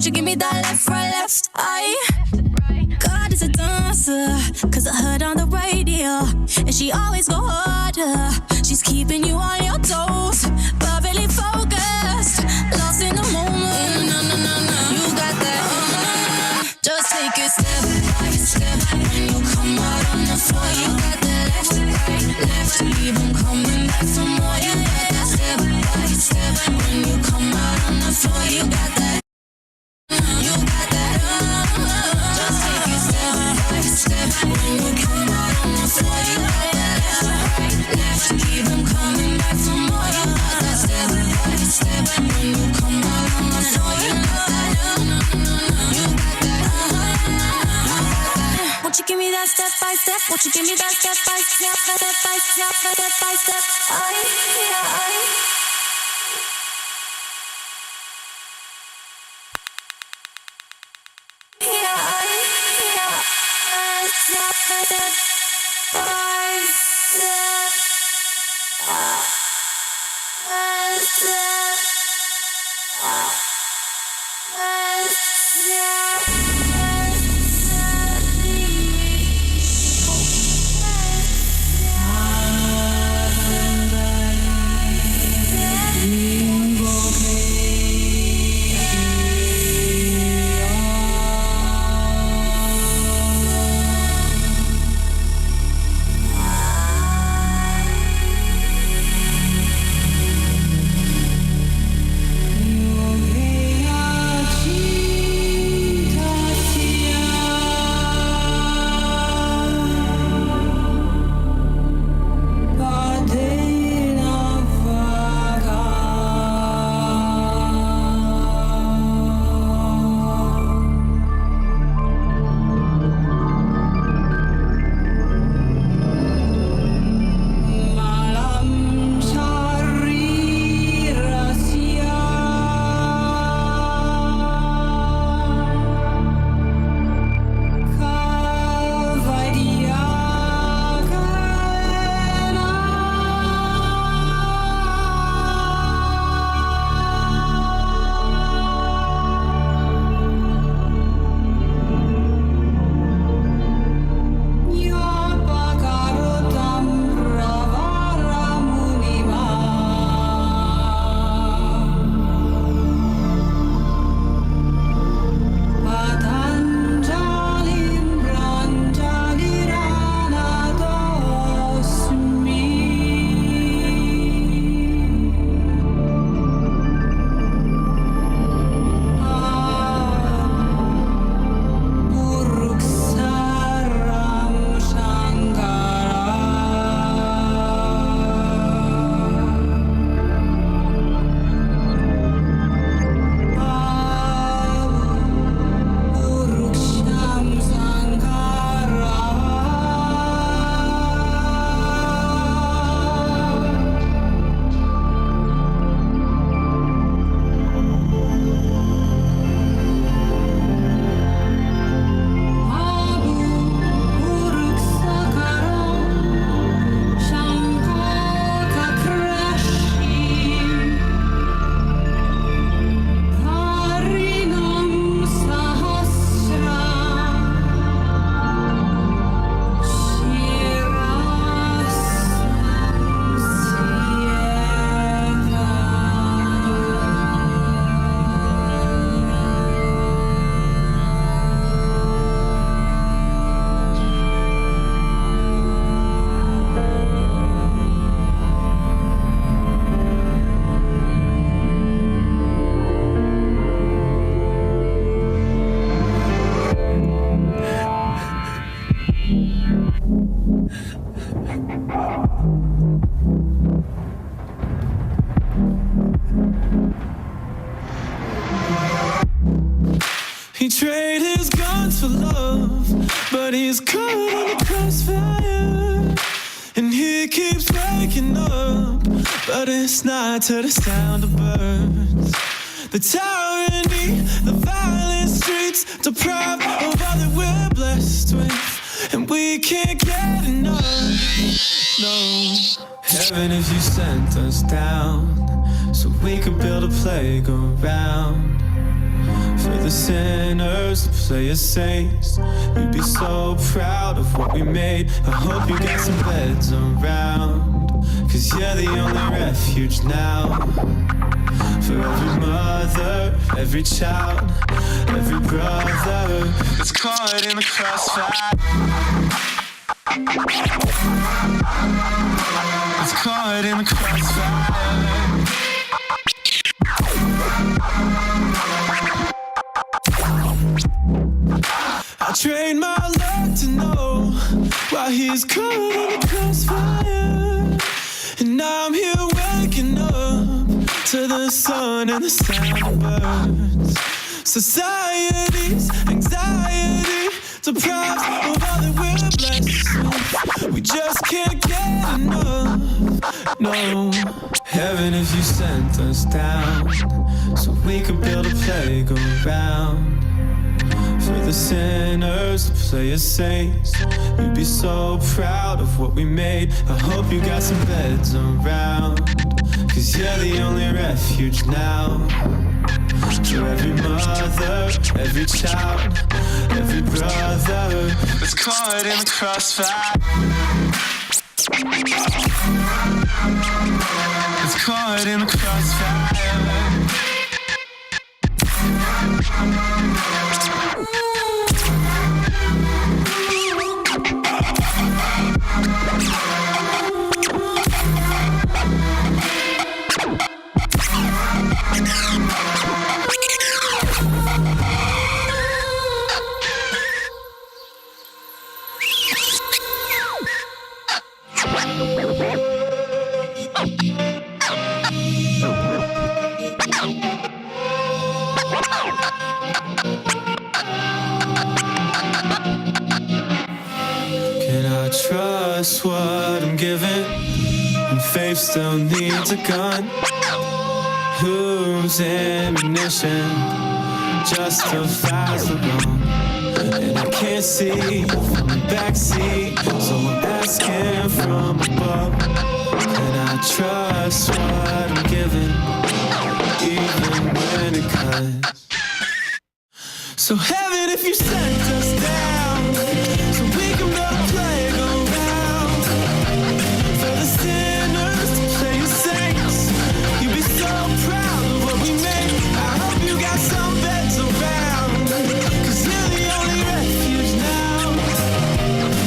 Won't you give me that left, right, left? God is a dancer, cause I heard on the radio, and she always go harder. She's keeping you on your toes, perfectly focused, lost in the moment. No, no, no, no, you got that. Just take it step by step. When you come out on the floor, you got that left, right, left. Leave them coming back for more. You got that step by step. When you come out on the floor, you got that. You got that. Just take it step by step. When you come out on the floor, you got that left, right, left. Keep them coming back for more. You got that step by step. When you come out on the floor, you got that. You got that. Won't you give me that step by step? Won't you give me that step by step? Step by step, step by step. He traded his guns for love, but he's caught in the crossfire. And he keeps waking up, but it's not to the sound of birds. The tyranny, the violent streets, deprived of all that we're blessed with, and we can't get enough. No, heaven, if you sent us down, so we could build a playground for the sinners, the player saints. You'd be so proud of what we made. I hope you got some beds around, 'cause you're the only refuge now. For every mother, every child, every brother that's caught in the crossfire. It's caught in the crossfire. I trained my luck to know why he's caught in the crossfire. And now I'm here waking up to the sun and the sound of birds. Society's anxiety deprives of all that we're blessed. We just can't get enough. No, heaven if you sent us down so we could build a playground for the sinners, the player saints. You'd be so proud of what we made. I hope you got some beds around, 'cause you're the only refuge now. For every mother, every child, every brother that's caught in the crossfire. It's caught in the crossfire. Can I trust what I'm given? And faith still needs a gun. Whose ammunition justifies the wrong? And I can't see from the backseat, so I'm asking from above. Can I trust what I'm given, even when it cuts? So heaven if you sent us down so we can build a playground for the sinners, the player saints. You'd be so proud of what we made. I hope you got some beds around, 'cause you're the only refuge now.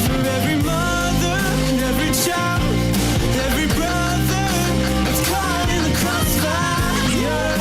For every mother and every child, every brother that's caught in the crossfire.